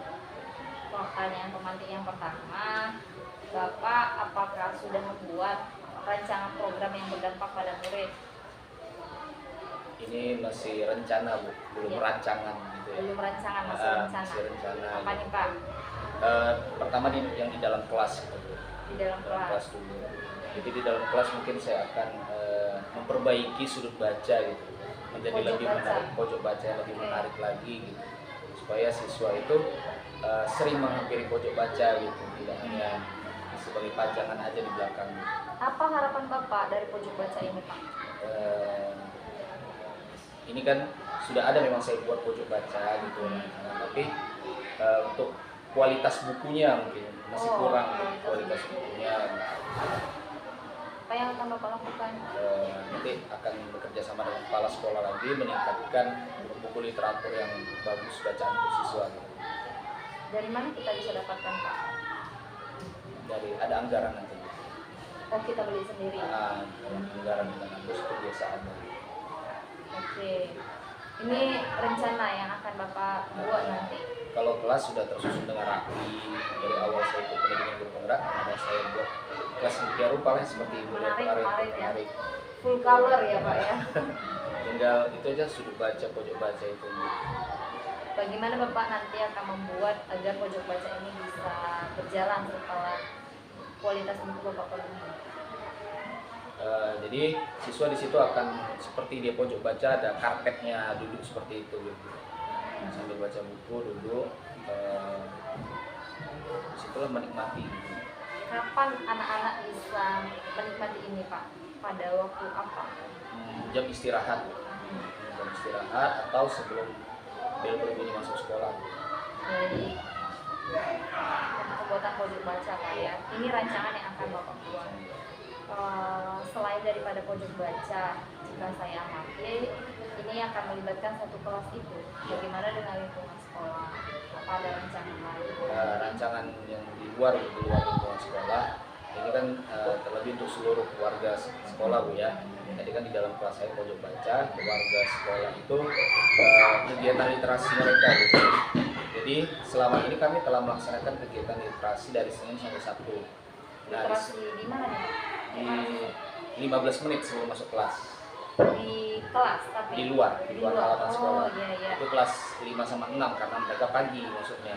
Pertanyaan pemantik yang pertama, Bapak apakah sudah membuat rancangan program yang berdampak pada murid? Ini masih rencana Bu, belum Iya. rancangan gitu ya. Belum rancangan, masih rencana. Masih rencana. Apa nih Pak? Pertama yang di dalam kelas gitu Bu. Di dalam kelas. Dulu. Jadi di dalam kelas mungkin saya akan memperbaiki sudut baca gitu, menjadi Pojok lebih baca. menarik, pojok baca yang lebih Oke. menarik lagi gitu, supaya siswa itu sering menghampiri pojok baca gitu, tidak hanya sebagai pajangan aja di belakang. Apa harapan Bapak dari pojok baca ini Pak? Ini kan sudah ada memang saya buat pojok baca gitu, tapi untuk kualitas bukunya mungkin masih kurang kualitas bukunya. Apa yang akan Bapak lakukan? Nanti akan bekerja sama dengan kepala sekolah lagi meningkatkan buku literatur yang bagus bacaan untuk siswa. Dari mana kita bisa dapatkan Pak? Dari ada anggaran nanti. Oh kita beli sendiri. Anggaran dengan kampus itu biasa ada. Oke. Ini rencana yang akan Bapak buat nanti. Kalau kelas sudah tersusun dengan rapi dari awal saya ikut pendidikan guru penggerak, ada saya buat kelas sedemikian rupa lah seperti ibu lihat Menarik ya. menarik. Full color ya Pak ya. Tinggal itu aja sudut baca pojok baca itu. Bagaimana Bapak nanti akan membuat agar pojok baca ini bisa berjalan setelah kualitas buku Bapak penuhi? Jadi siswa di situ akan seperti dia pojok baca, ada karpetnya, duduk seperti itu gitu. Sambil baca buku, duduk, disitulah menikmati. Kapan anak-anak bisa menikmati ini Pak? Pada waktu apa? Jam istirahat, atau sebelum bel berbunyi masuk sekolah. Dari pembuatan pojok baca Pak ya. Ini rancangan yang akan Bapak buat. Selain daripada pojok baca, jika saya amati, ini akan melibatkan satu kelas itu. Bagaimana dengan lingkungan sekolah? Apa ada rancangan lain? Rancangan yang di luar lingkungan sekolah ini kan terlebih untuk seluruh warga sekolah Bu ya. Jadi kan di dalam kelas saya pojok baca, warga sekolah itu kegiatan literasi mereka gitu. Jadi selama ini kami telah melaksanakan kegiatan literasi dari Senin sampai Sabtu. Literasi di mana nih Pak? Di 15 menit sebelum masuk kelas. Di kelas tapi Di luar halaman sekolah. Oh iya. Itu kelas 5 sama 6 karena mereka pagi maksudnya.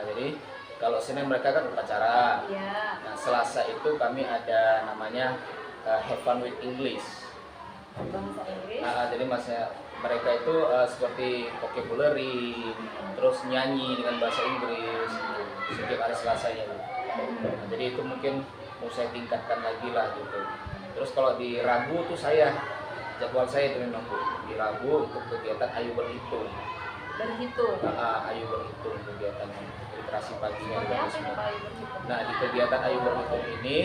Jadi kalau Senin mereka kan upacara. Iya. Nah, Selasa itu kami ada namanya Have Fun with English. Bahasa Inggris. Jadi maksudnya mereka itu seperti vocabulary, terus nyanyi dengan bahasa Inggris setiap hari Selasanya. Nah, jadi itu mungkin mau saya tingkatkan lagi lah gitu. Terus kalau di Rabu tuh jadwal saya itu memang Bu, di Rabu untuk kegiatan Ayo Berhitung. Ayo Berhitung kegiatan literasi paginya. Seperti apa nih Pak Ayo Berhitung? Nah di kegiatan Ayo Berhitung ini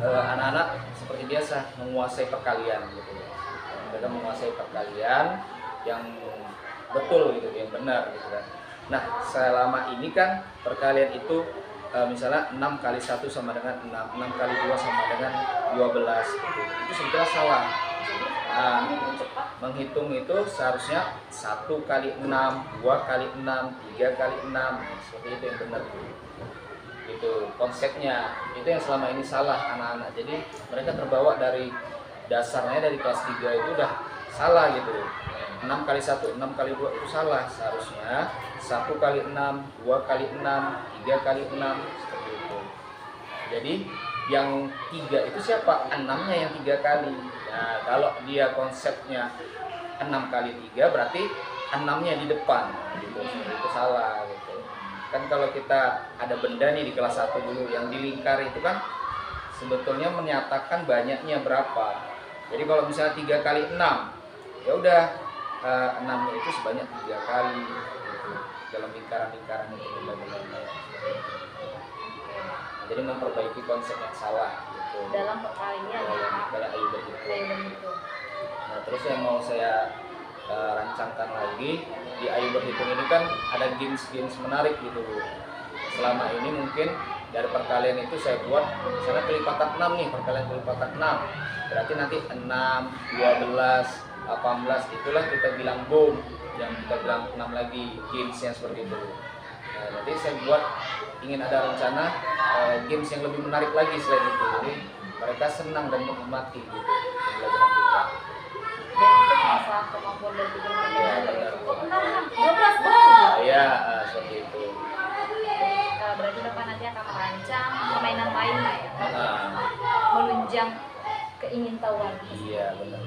anak-anak seperti biasa menguasai perkalian gitu. Mereka menguasai perkalian yang betul gitu, yang benar gitu kan. Nah selama ini kan perkalian itu misalnya 6 kali 1 sama dengan 6, 6 kali 2 sama dengan 12 gitu. Itu sebetulnya salah. Menghitung itu seharusnya 1 kali 6, 2 kali 6, 3 kali 6, seperti itu yang benar. Itu konsepnya, itu yang selama ini salah anak-anak. Jadi mereka terbawa dari dasarnya dari kelas 3 itu udah salah gitu. 6 kali 1, 6 kali 2 itu salah. Seharusnya 1 kali 6, 2 kali 6, 3 kali 6, seperti itu. Jadi yang 3 itu siapa? 6-nya yang 3 kali. Nah kalau dia konsepnya 6 kali 3 berarti 6-nya di depan gitu. Itu salah gitu. Kan kalau kita ada benda nih di kelas 1 dulu yang dilingkari itu kan sebetulnya menyatakan banyaknya berapa. Jadi kalau misalnya 3 kali 6, ya udah 6-nya itu sebanyak 3 kali gitu. Dalam lingkaran-lingkaran itu benar-benar. Jadi memperbaiki konsep yang salah gitu. Dalam perkalian ya Pak. Dalam Ayo Berhitung. Ayo Berhitung. Nah terus yang mau saya rancangkan lagi di Ayo Berhitung ini kan ada games menarik gitu Bu. Selama ini mungkin dari perkalian itu saya buat misalnya kelipatan 6 nih, perkalian kelipatan 6 berarti nanti 6, 12, 18 itulah kita bilang boom, yang kita bilang 6 lagi games yang seperti itu. Nah, jadi saya buat ingin ada rencana games yang lebih menarik lagi selain itu, jadi mereka senang dan menikmati gitu pembelajaran kita. Dan itu masalah kemampuan dan pikiran mereka. Ya, benar. Oh 6, 12 betul. Ya seperti itu. Berarti Bapak nanti akan merancang permainan lain lah ya. Nah, Menunjang keingintahuan. iya benar.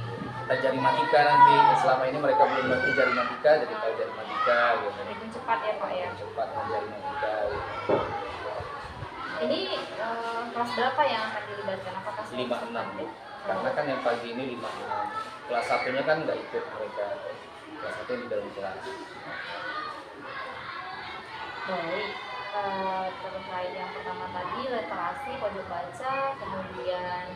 Kita jari matika nanti, selama ini mereka belum ngerti jari matika, jadi tahu jari matika gitu. Hitung cepat ya Pak ya. Cepat dengan jari matika gitu. Ini kelas berapa yang akan dilibatkan? Apakah 5-6 Bu. Karena kan yang pagi ini 5-6. Kelas 1-nya kan nggak ikut mereka. Kelas 1 di dalam kelas. Baik. Terkait yang pertama tadi literasi, pojok baca, kemudian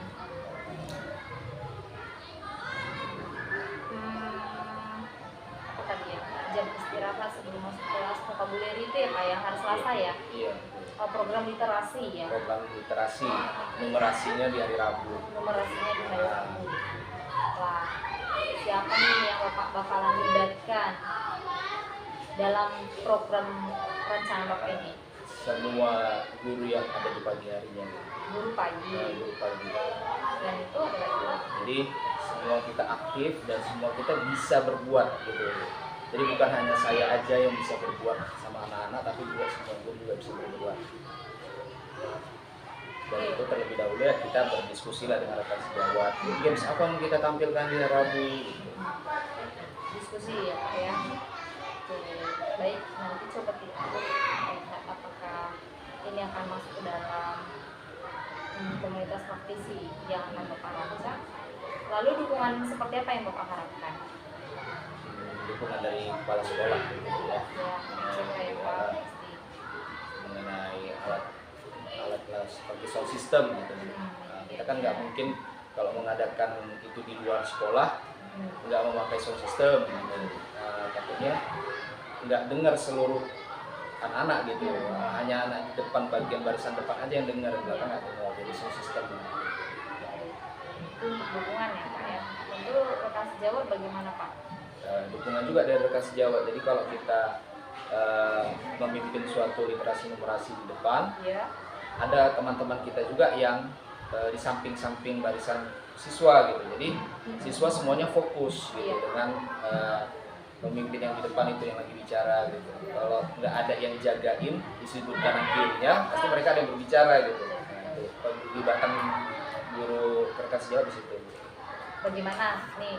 apa tadi ya, jam istirahat sebelum masuk kelas, vocabulary itu ya Pak yang hari Selasa ya. Iya. Program literasi ya. Program literasi, numerasinya di hari Rabu. Numerasinya di hari Rabu. Wah, siapa nih yang Bapak bakalan libatkan dalam program rancangan Bapak ini? Semua guru yang ada di pagi harinya. Guru pagi. Ya, guru pagi. Dan itu ada lagi. Jadi semua kita aktif dan semua kita bisa berbuat gitu. Jadi bukan hanya saya aja yang bisa berbuat sama anak-anak, tapi juga semua guru juga bisa berbuat. Dan itu terlebih dahulu ya kita berdiskusi lah dengan rekan sejawat. Games apa yang kita tampilkan di hari Rabu? Diskusi ya Pak ya. Oke, baik, nanti coba kita lihat apakah ini akan masuk ke dalam komunitas praktisi yang akan Bapak rancang. Lalu dukungan seperti apa yang Bapak harapkan? Dukungan dari kepala sekolah gitu ya. Ya, coba ya Pak, pasti. Mengenai alat seperti sound system gitu. Nah, kita kan nggak mungkin kalau mengadakan itu di luar sekolah nggak memakai sound system gitu. Takutnya nggak dengar seluruh anak-anak gitu. Hanya anak di depan bagian barisan depan aja yang dengar, belakang nggak dengar. Jadi sound system gitu. Itu untuk dukungan ya Pak ya. Untuk rekan sejawat bagaimana Pak? Dukungan juga dari rekan sejawat. Jadi kalau kita memimpin suatu literasi numerasi di depan, Ya. ada teman-teman kita juga yang di samping-samping barisan siswa gitu. Jadi siswa semuanya fokus gitu dengan pemimpin yang di depan itu yang lagi bicara gitu. Kalau nggak ada yang jagain di sudut kanan kirinya, pasti mereka ada yang berbicara gitu. Nah, itu pelibatan guru rekan sejawat di situ. Bagaimana nih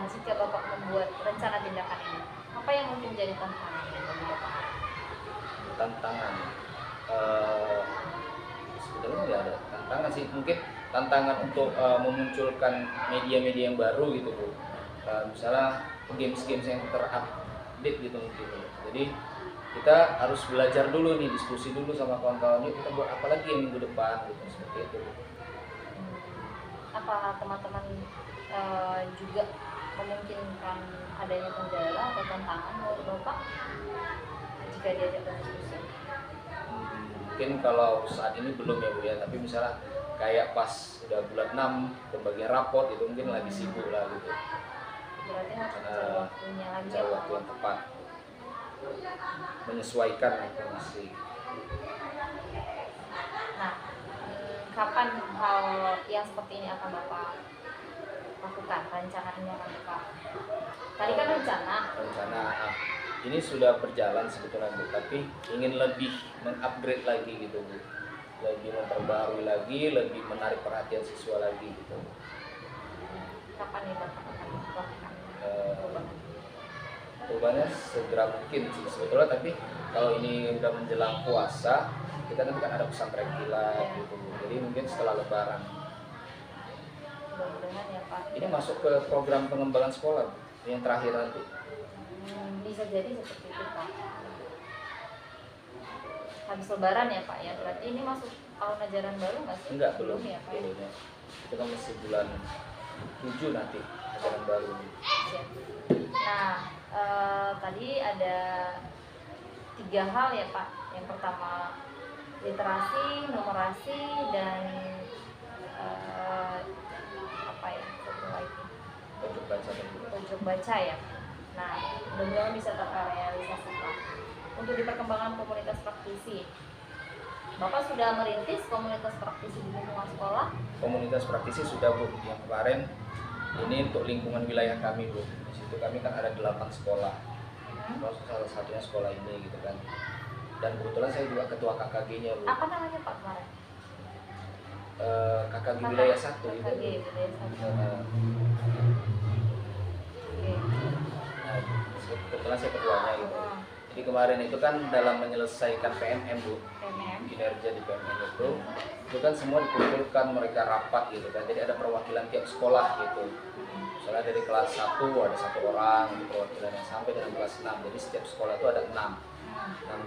jika Bapak membuat rencana tindakan ini? Apa yang mungkin jadi tantangan bagi Bapak? Tantangan sebetulnya nggak ada tantangan sih, mungkin tantangan untuk memunculkan media-media yang baru gitu Bu. Misalnya games-games yang terupdate gitu mungkin. Jadi kita harus belajar dulu nih, diskusi dulu sama kawan-kawan, yuk kita buat apa lagi yang minggu depan gitu, seperti itu. Apa teman-teman juga memungkinkan adanya kendala atau tantangan menurut Bapak jika diajak diskusi? Mungkin kalau saat ini belum ya Bu ya, tapi misalnya kayak pas udah bulan 6 pembagian raport itu mungkin lagi sibuk lah gitu. Berarti harus mencari waktunya lagi ya Cari Pak? waktu yang tepat, menyesuaikan kondisi. Nah, kapan hal yang seperti ini akan Bapak lakukan? Rencananya akan Bapak? Tadi kan rencana. Ini sudah berjalan sebetulnya Bu, tapi ingin lebih mengupgrade lagi gitu Bu, lebih memperbarui lagi, lebih menarik perhatian siswa lagi gitu. Kapan nih Bapak akan melakukan perubahan? Perubahannya segera mungkin sih sebetulnya, tapi kalau ini udah menjelang puasa kita nanti kan ada pesantren kilat gitu Bu. Jadi mungkin setelah lebaran. Mudah-mudahan ya Pak. Ini masuk ke program pengembangan sekolah Bu, yang terakhir nanti. Bisa jadi seperti itu Pak. Habis lebaran ya Pak ya, berarti ini masuk tahun ajaran baru nggak sih? Enggak, belum ya Pak ya? belum ya. Itu kan masih bulan 7 nanti ajaran baru. Siap. Nah, tadi ada 3 hal ya Pak. Yang pertama literasi, numerasi, dan apa ya? Satu lagi Pojok baca dulu. pojok baca ya. Nah, mudah-mudahan bisa terrealisasi Pak. Untuk di perkembangan komunitas praktisi, Bapak sudah merintis komunitas praktisi di lingkungan sekolah? Komunitas praktisi sudah Bu, yang kemarin ini untuk lingkungan wilayah kami Bu. Di situ kami kan ada 8 sekolah. Terus salah satunya sekolah ini gitu kan. Dan kebetulan saya juga ketua KKG-nya Bu. Apa namanya Pak kemarin? KKG wilayah 1 KKG itu. wilayah 1. Nah, Oke. kebetulan saya ketuanya gitu. Jadi kemarin itu kan dalam menyelesaikan PMM Bu, PMM. kinerja di PMM itu kan semua dikumpulkan, mereka rapat gitu kan. Jadi ada perwakilan tiap sekolah gitu. Misalnya dari kelas 1 ada 1 orang di perwakilannya sampai dengan kelas 6. Jadi setiap sekolah itu ada 6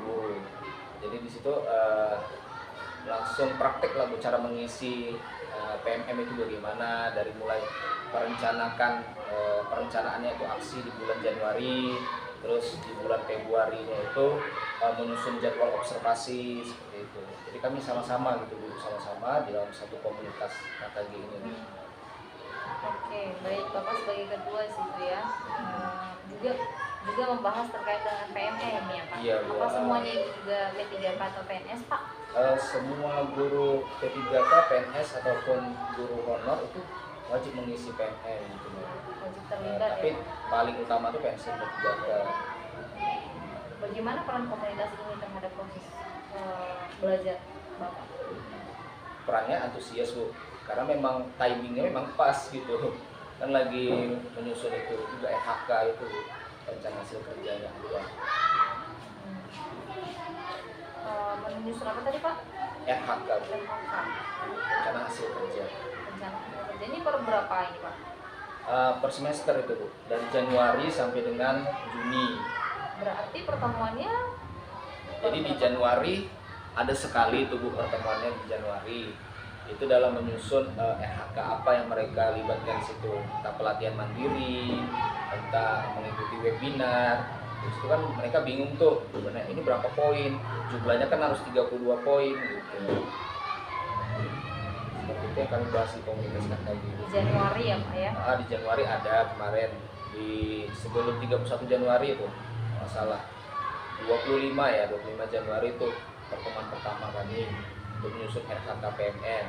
guru. Jadi di situ langsung praktek lah Bu, cara mengisi PMM itu bagaimana, dari mulai perencanaannya itu aksi di bulan Januari, terus di bulan Februarinya itu menyusun jadwal observasi seperti itu. Jadi kami sama-sama gitu Bu, sama-sama di dalam satu komunitas KKG ini. Oke, baik Bapak sebagai ketua situ ya. Juga membahas terkait dengan PMM ya Pak. Iya, Bu. Apa semuanya itu juga P3K atau PNS Pak? Semua guru P3K, PNS ataupun guru honor itu wajib mengisi PMM gitu. Wajib terlibat Tapi ya. paling utama itu PNS P3K. Bagaimana peran komunitas ini terhadap proses belajar Bapak? perannya antusias Bu, karena memang timingnya memang pas gitu, kan lagi menyusun itu juga RHK itu rencana hasil kerjanya apa. Menyusun apa tadi Pak? RHK Bu, RHK. rencana hasil kerja. Rencana kerja ini per berapa ini Pak? Per semester itu Bu, dari Januari sampai dengan Juni. Berarti pertemuannya Jadi di Januari ada sekali itu Bu pertemuannya di Januari. Itu dalam menyusun RHK apa yang mereka libatkan di situ, entah pelatihan mandiri, entah mengikuti webinar. Terus itu kan mereka bingung tuh, sebenarnya ini berapa poin, jumlahnya kan harus 32 poin gitu. Seperti itu yang kami bahas di komunitas KKG. di Januari ya Pak ya? Di Januari ada kemarin, di sebelum 31 Januari itu, nggak salah 25 Januari itu pertemuan pertama kami untuk menyusun RHK PMN.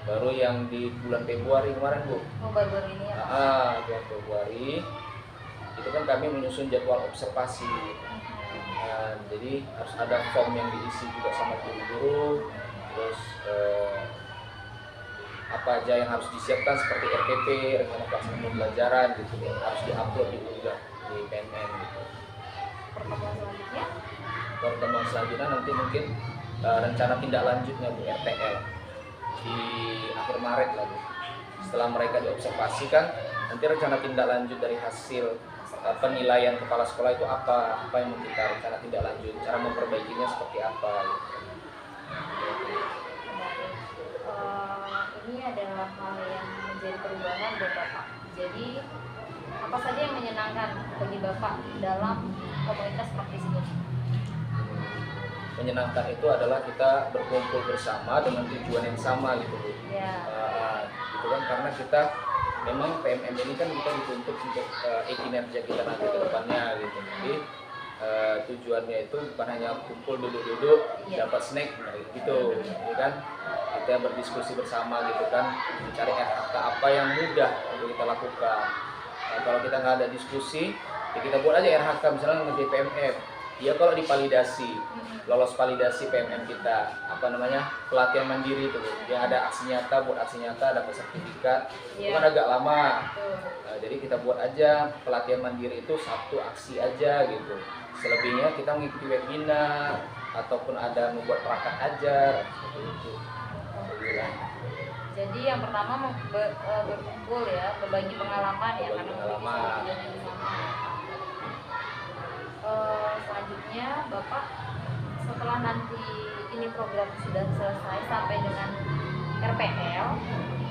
Baru yang di bulan Februari kemarin Bu, Oh baru-baru ini ya Pak? bulan Februari itu kan kami menyusun jadwal observasi. Jadi harus ada form yang diisi juga sama guru-guru, terus apa aja yang harus disiapkan seperti RPP, rencana pelaksanaan pembelajaran gitu, harus diupload juga di PMN gitu. Pertemuan selanjutnya nanti mungkin rencana tindak lanjutnya Bu, RTL di akhir Maret lah Bu. Setelah mereka diobservasikan, nanti rencana tindak lanjut dari hasil penilaian kepala sekolah itu apa yang kita rencana tindak lanjut, cara memperbaikinya seperti apa gitu. Ini adalah hal yang menjadi perubahan buat Bapak. Jadi apa saja yang menyenangkan bagi Bapak dalam komunitas praktisi ini? Menyenangkan itu adalah kita berkumpul bersama dengan tujuan yang sama gitu Bu. Ya. Gitu kan, karena kita memang PMM ini kan kita dituntut untuk kinerja kita nanti ke depannya gitu. Jadi tujuannya itu bukan hanya kumpul duduk-duduk dapat snack gitu, ya kan? Kita berdiskusi bersama gitu kan, mencari RHK apa yang mudah untuk kita lakukan. Kalau kita nggak ada diskusi, ya kita buat aja RHK misalnya ngerjain PMM. Ya kalau divalidasi, lolos validasi PMM kita, pelatihan mandiri itu, yang ada aksi nyata, buat aksi nyata, dapat sertifikat, itu kan agak lama. Jadi kita buat aja pelatihan mandiri itu satu aksi aja gitu. Selebihnya kita mengikuti webinar ataupun ada membuat perangkat ajar seperti itu. Jadi yang pertama berkumpul ya, berbagi pengalaman ya, karena pengalaman. tujuan yang sama. Selanjutnya Bapak setelah nanti ini program sudah selesai sampai dengan RPL,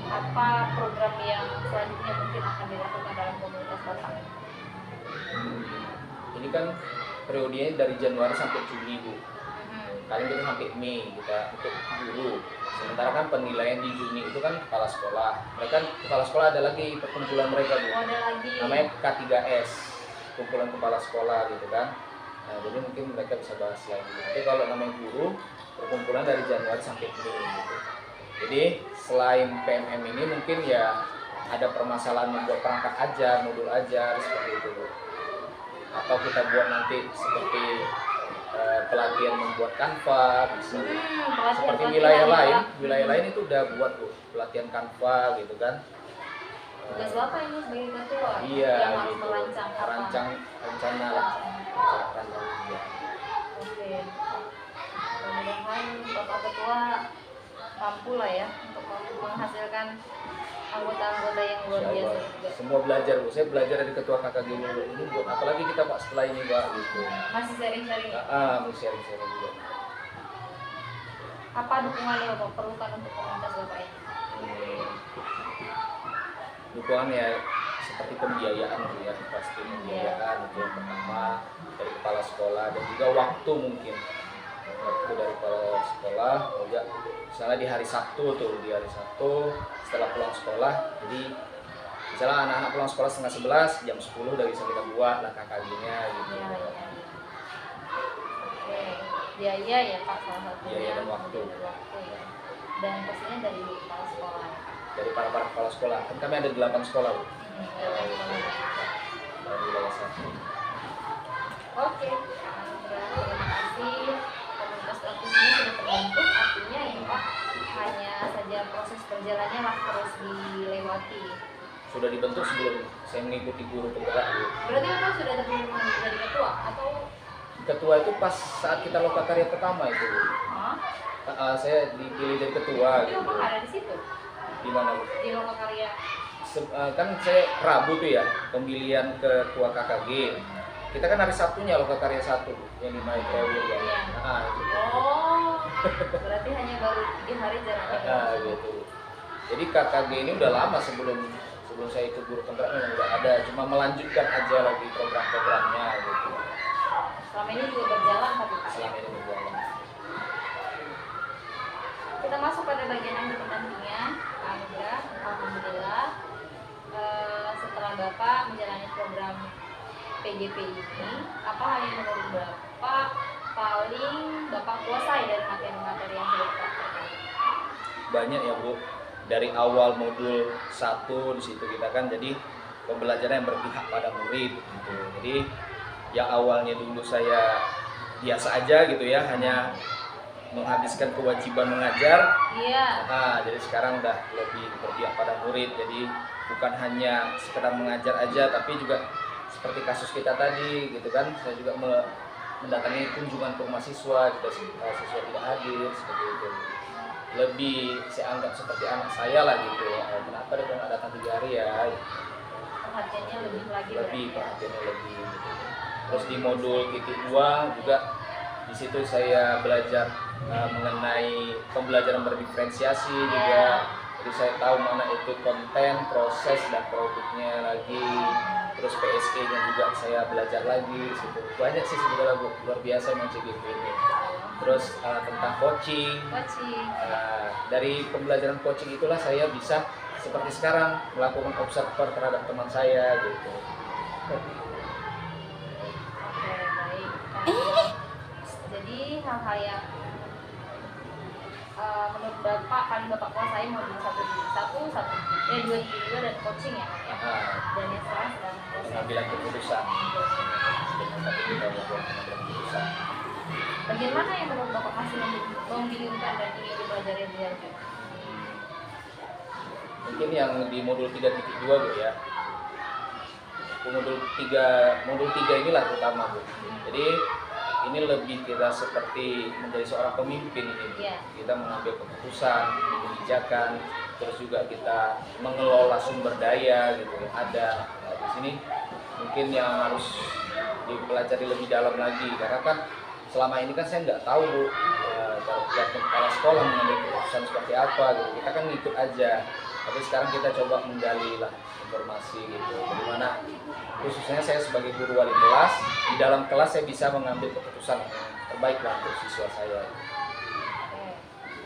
apa program yang selanjutnya mungkin akan dilakukan dalam komunitas Bapak? Ini kan periodenya dari Januari sampai Juni Bu. Kali kita sampai Mei kita untuk guru. Sementara kan penilaian di Juni itu kan kepala sekolah. Mereka kan kepala sekolah ada lagi perkumpulan mereka Bu. Ada lagi. Namanya K3S, kumpulan kepala sekolah gitu kan. Nah, jadi mungkin mereka bisa bahas lagi. Tapi kalau namanya guru, perkumpulan dari Januari sampai Mei gitu. Jadi selain PMM ini mungkin ya ada permasalahan membuat perangkat ajar, modul ajar seperti itu Bu. Atau kita buat nanti seperti pelatihan membuat Canva bisa. Seperti wilayah lain itu udah buat Bu, pelatihan Canva gitu kan. Tugas Bapak ini sebagai ketua Iya, yang harus gitu. merancang rencana lah. Oke. Mudah-mudahan Bapak Ketua mampu lah ya untuk menghasilkan anggota-anggota yang luar biasa juga. Semua belajar Bu, saya belajar dari ketua KKG ini buat apalagi kita Pak setelah ini Pak gitu. Masih sharing-sharing. Mau sharing-sharing juga. Apa dukungan yang Bapak perlukan untuk komunitas Bapak ini? Dukungan ya seperti pembiayaan Bu ya, pasti pembiayaan itu yang pertama dari kepala sekolah dan juga waktu mungkin. Waktu dari kepala sekolah, juga misalnya di hari Sabtu setelah pulang sekolah, jadi misalnya anak-anak pulang sekolah setengah 11, jam 10 udah bisa kita buat lah KKG-nya gitu. Oke, biaya ya Pak salah satunya. Biaya dan waktu ya. Dan pastinya dari kepala sekolah. Dari para kepala sekolah, kan kami ada 8 sekolah Bu. Dari wilayah 1. Oke, terima kasih. Komunitas praktis ini sudah terbentuk, artinya ini Pak hanya saja proses berjalannya lah terus dilewati. Sudah dibentuk sebelum saya mengikuti guru penggerak Bu. Berarti Bapak sudah terpilih menjadi ketua atau Ketua itu pas saat kita lokakarya pertama itu Bu. Hah? Saya dipilih jadi ketua Tapi gitu. Bapak ada di situ Di mana Bu? di Lokakarya. Kan saya Rabu tuh ya pemilihan ketua KKG. Kita kan hari Sabtunya lokakarya 1 yang di Main Trewil ya. Iya. Itu. Oh, berarti hanya baru 3 hari jaraknya. Gitu. Jadi KKG ini udah lama sebelum saya ikut guru penggerak memang udah ada, cuma melanjutkan aja lagi program-programnya gitu. Selama ini juga berjalan tapi Pak ya. Selama ini berjalan. Kita masuk pada bagian akhir pendampingan. Anugerah, alhamdulillah setelah Bapak menjalani program PGP ini, apa hal yang menurut Bapak paling Bapak kuasai dari materi-materi yang sudah dipraktekkan? Banyak ya Bu. Dari awal modul 1 di situ kita kan jadi pembelajaran yang berpihak pada murid gitu. Jadi yang awalnya dulu saya biasa aja gitu ya, hanya menghabiskan kewajiban mengajar. Iya. Nah, jadi sekarang udah lebih berpihak pada murid. Jadi bukan hanya sekedar mengajar aja, tapi juga seperti kasus kita tadi gitu kan. Saya juga mendatangi kunjungan ke rumah siswa, jika siswa tidak hadir seperti itu. Lebih saya anggap seperti anak saya lah gitu. Kenapa dia nggak datang 3 hari ya? Perhatiannya lebih lagi Lebih berarti ya. perhatiannya lebih. Gitu. Terus di modul titik 2 juga di situ saya belajar mengenai pembelajaran berdiferensiasi juga. Jadi saya tahu mana itu konten, proses dan produknya lagi. Terus PSE-nya juga saya belajar lagi di situ. Banyak sih sebenarnya Bu, luar biasa memang CGP ini. Terus tentang coaching. Dari pembelajaran coaching itulah saya bisa seperti sekarang melakukan observer terhadap teman saya gitu. Oke, baik. Jadi hal-hal yang menurut Bapak paling Bapak kuasai modul 1 2 dan coaching ya Pak ya. Dan yang sekarang sedang proses Pengambilan keputusan. Bagian mana yang menurut Bapak masih membingungkan dan ingin dipelajari lebih lanjut? Mungkin yang di modul 3.2 Bu ya. Modul 3 inilah terutama Bu. Jadi ini lebih kita seperti menjadi seorang pemimpin ini. Iya. Kita mengambil keputusan, kebijakan, terus juga kita mengelola sumber daya gitu. Ada di sini mungkin yang harus dipelajari lebih dalam lagi karena kan selama ini kan saya nggak tahu Bu kepala sekolah mengambil keputusan seperti apa gitu. Kita kan ngikut aja. Tapi sekarang kita coba menggali lah informasi gitu. Bagaimana khususnya saya sebagai guru wali kelas, di dalam kelas saya bisa mengambil keputusan yang terbaik lah untuk siswa saya. Oke.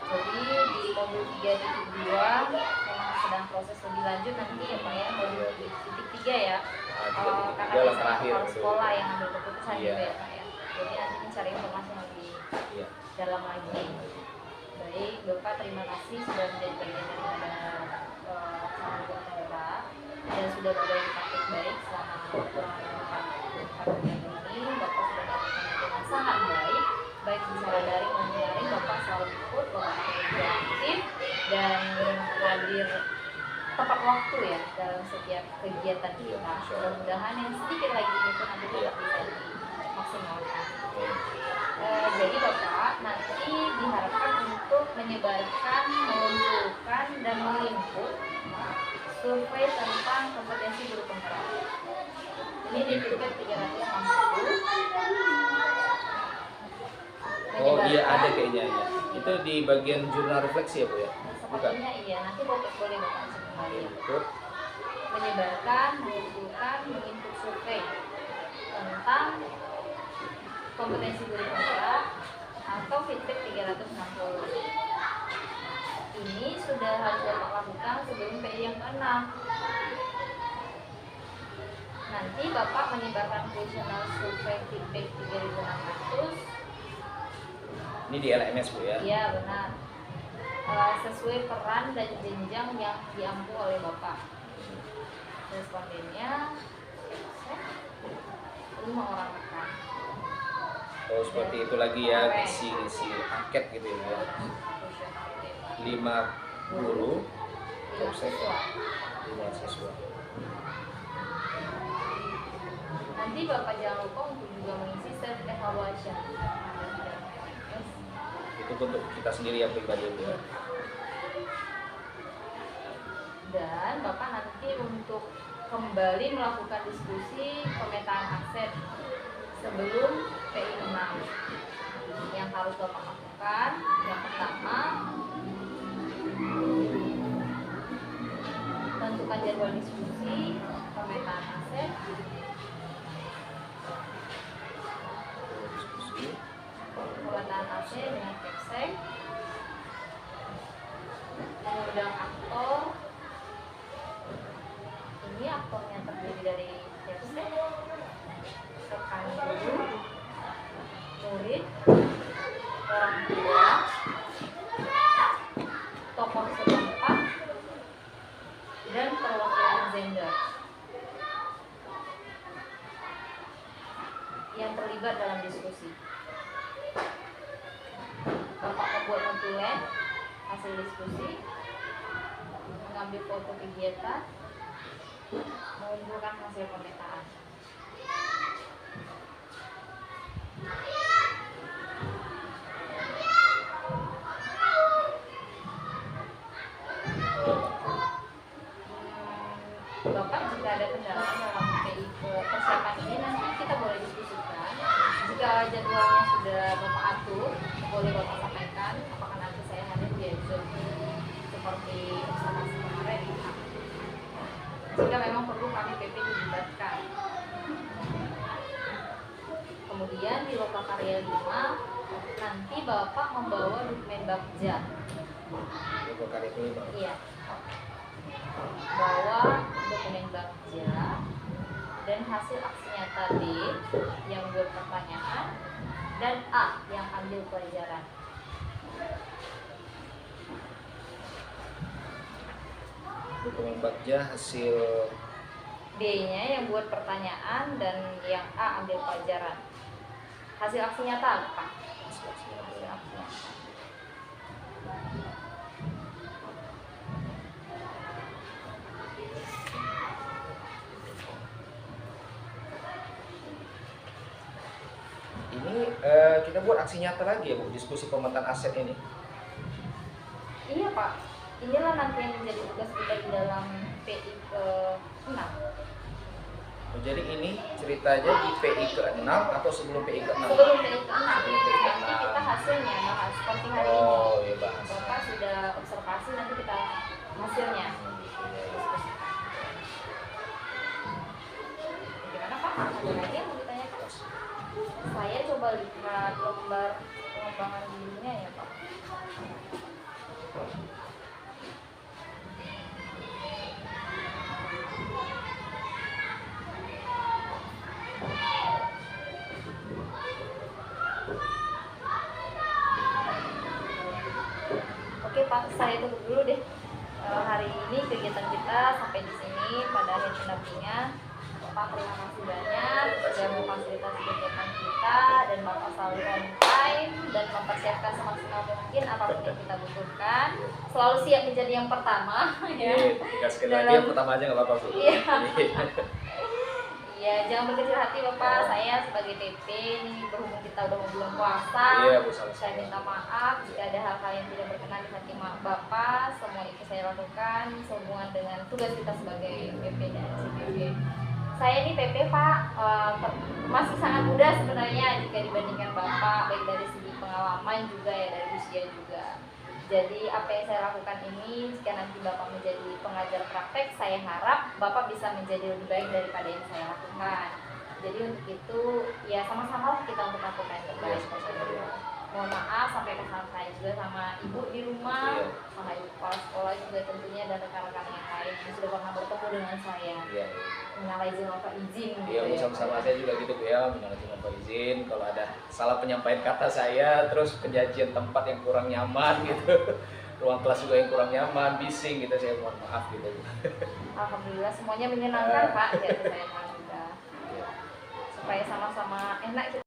Jadi di modul 3.2 memang sedang proses lebih lanjut nanti ya Pak ya, modul 3 ya. Karena Dalam biasanya terakhir kepala sekolah yang ambil keputusan Iya. juga ya Pak ya. Jadi nanti mencari informasi yang lebih Iya. dalam lagi. Baik, Bapak terima kasih sudah menjadi bagian daripada Sanggup Negara dan sudah berbagi praktik baik selama program ini. Bapak sudah melakukan dengan sangat baik secara daring maupun daring. Bapak selalu ikut, Bapak selalu aktif dan hadir tepat waktu ya dalam setiap kegiatan kita. Mudah-mudahan yang sedikit lagi itu nanti tetap bisa dimaksimalkan. Jadi Bapak nanti diharapkan untuk menyebarkan, mengumpulkan dan melingkup survei tentang kompetensi guru penggerak. Ini di tiket 360. Oh iya ada kayaknya ya. Itu di bagian jurnal refleksi ya Bu ya? Sepertinya iya, nanti boleh Bapak kembali. Ikut. Menyebarkan, mengumpulkan, menginput survei tentang kompetensi guru penggerak atau feedback 360. Ini sudah harus Bapak lakukan sebelum PI yang ke-6. Nanti Bapak menyebarkan kuesioner survei feedback 3600. Ini di LMS Bu ya? Iya benar. Sesuai peran dan jenjang yang diampu oleh Bapak. Respondennya 5 orang rekan. Oh seperti itu lagi ya, isi angket gitu ya. 5 guru, 5 siswa. 5 siswa. Nanti Bapak jangan lupa untuk juga mengisi self evaluation. Itu untuk kita sendiri ya pribadi ya. Dan Bapak nanti untuk kembali melakukan diskusi pemetaan aset sebelum PI 6. Yang harus Bapak lakukan yang pertama, tentukan jadwal diskusi pemetaan aset, Diskusi. pemetaan aset dengan Kepsek, mengundang aktor. Ini aktornya terdiri dari Kepsek, rekan guru, murid, orang tua, tokoh setempat, dan perwakilan gender yang terlibat dalam diskusi. Bapak membuat notulen hasil diskusi, mengambil foto kegiatan, mengumpulkan hasil pemetaan. Bapak jika ada kendala dalam PI persiapan ini nanti kita boleh diskusikan. Jika jadwalnya sudah Bapak atur, boleh Bapak sampaikan apakah nanti saya hadir di Zoom seperti observasi kemarin. Jika memang perlu kami PP dilibatkan. Kemudian di lokal karya 5 nanti Bapak membawa dokumen Bagja. Itu kali ini Bang. Iya. Bawa dokumen Bagja dan hasil aksi nyata D yang buat pertanyaan dan A yang ambil pelajaran. Dokumen Bagja hasil D-nya yang buat pertanyaan dan yang A ambil pelajaran. Hasil aksi nyata apa? Hasil aksi nyata. ini kita buat aksi nyata lagi ya Bu, diskusi pemetaan aset ini. Iya Pak, inilah nanti yang menjadi tugas kita di dalam PI ke-6. Jadi ini ceritanya di PI ke-6 atau sebelum PI ke-6? Sebelum PI ke-6, Sebelum PI ke-6. nanti kita hasilnya bahas seperti hari ini. Oh iya bahas. Bapak sudah observasi, nanti kita hasilnya. Gimana Pak? Ada lagi yang mau ditanyakan? Saya coba lihat lembar pengembangan dirinya ya Pak. Oke Pak, saya tutup dulu deh. Hari ini kegiatan kita sampai di sini pada akhir pendampingan. Bapak terima kasih banyak sudah memfasilitasi kegiatan kita dan Bapak selalu on time dan mempersiapkan semaksimal mungkin apapun yang kita butuhkan. Selalu siap menjadi yang pertama ya. Tiga sekali lagi yang pertama aja nggak apa-apa Bu. Iya. Iya, jangan berkecil hati Bapak. Saya sebagai TP ini berhubung kita udah mau bulan puasa. Iya Bu, sama-sama. Saya minta maaf jika ada hal-hal yang tidak berkenan di hati Bapak. Semua itu saya lakukan sehubungan dengan tugas kita sebagai PP dan CPP. Saya ini PP Pak, masih sangat muda sebenarnya jika dibandingkan Bapak, baik dari segi pengalaman juga ya, dari usia juga. Jadi apa yang saya lakukan ini, jika nanti Bapak menjadi pengajar praktek, saya harap Bapak bisa menjadi lebih baik daripada yang saya lakukan. Jadi untuk itu, ya sama-sama kita untuk melakukan yang terbaik. Mohon maaf sampai kesalahan saya juga sama ibu di rumah, sama ibu kepala sekolah juga tentunya dan rekan-rekan yang lain yang sudah pernah bertemu dengan saya. Iya. Minal izin wal izin gitu Iya Bu, sama-sama saya juga gitu Bu ya, minal izin wal izin kalau ada salah penyampaian kata saya, terus penyajian tempat yang kurang nyaman gitu. Ruang kelas juga yang kurang nyaman, bising gitu, saya mohon maaf gitu. Alhamdulillah semuanya menyenangkan Pak, jadi saya mohon juga supaya sama-sama enak.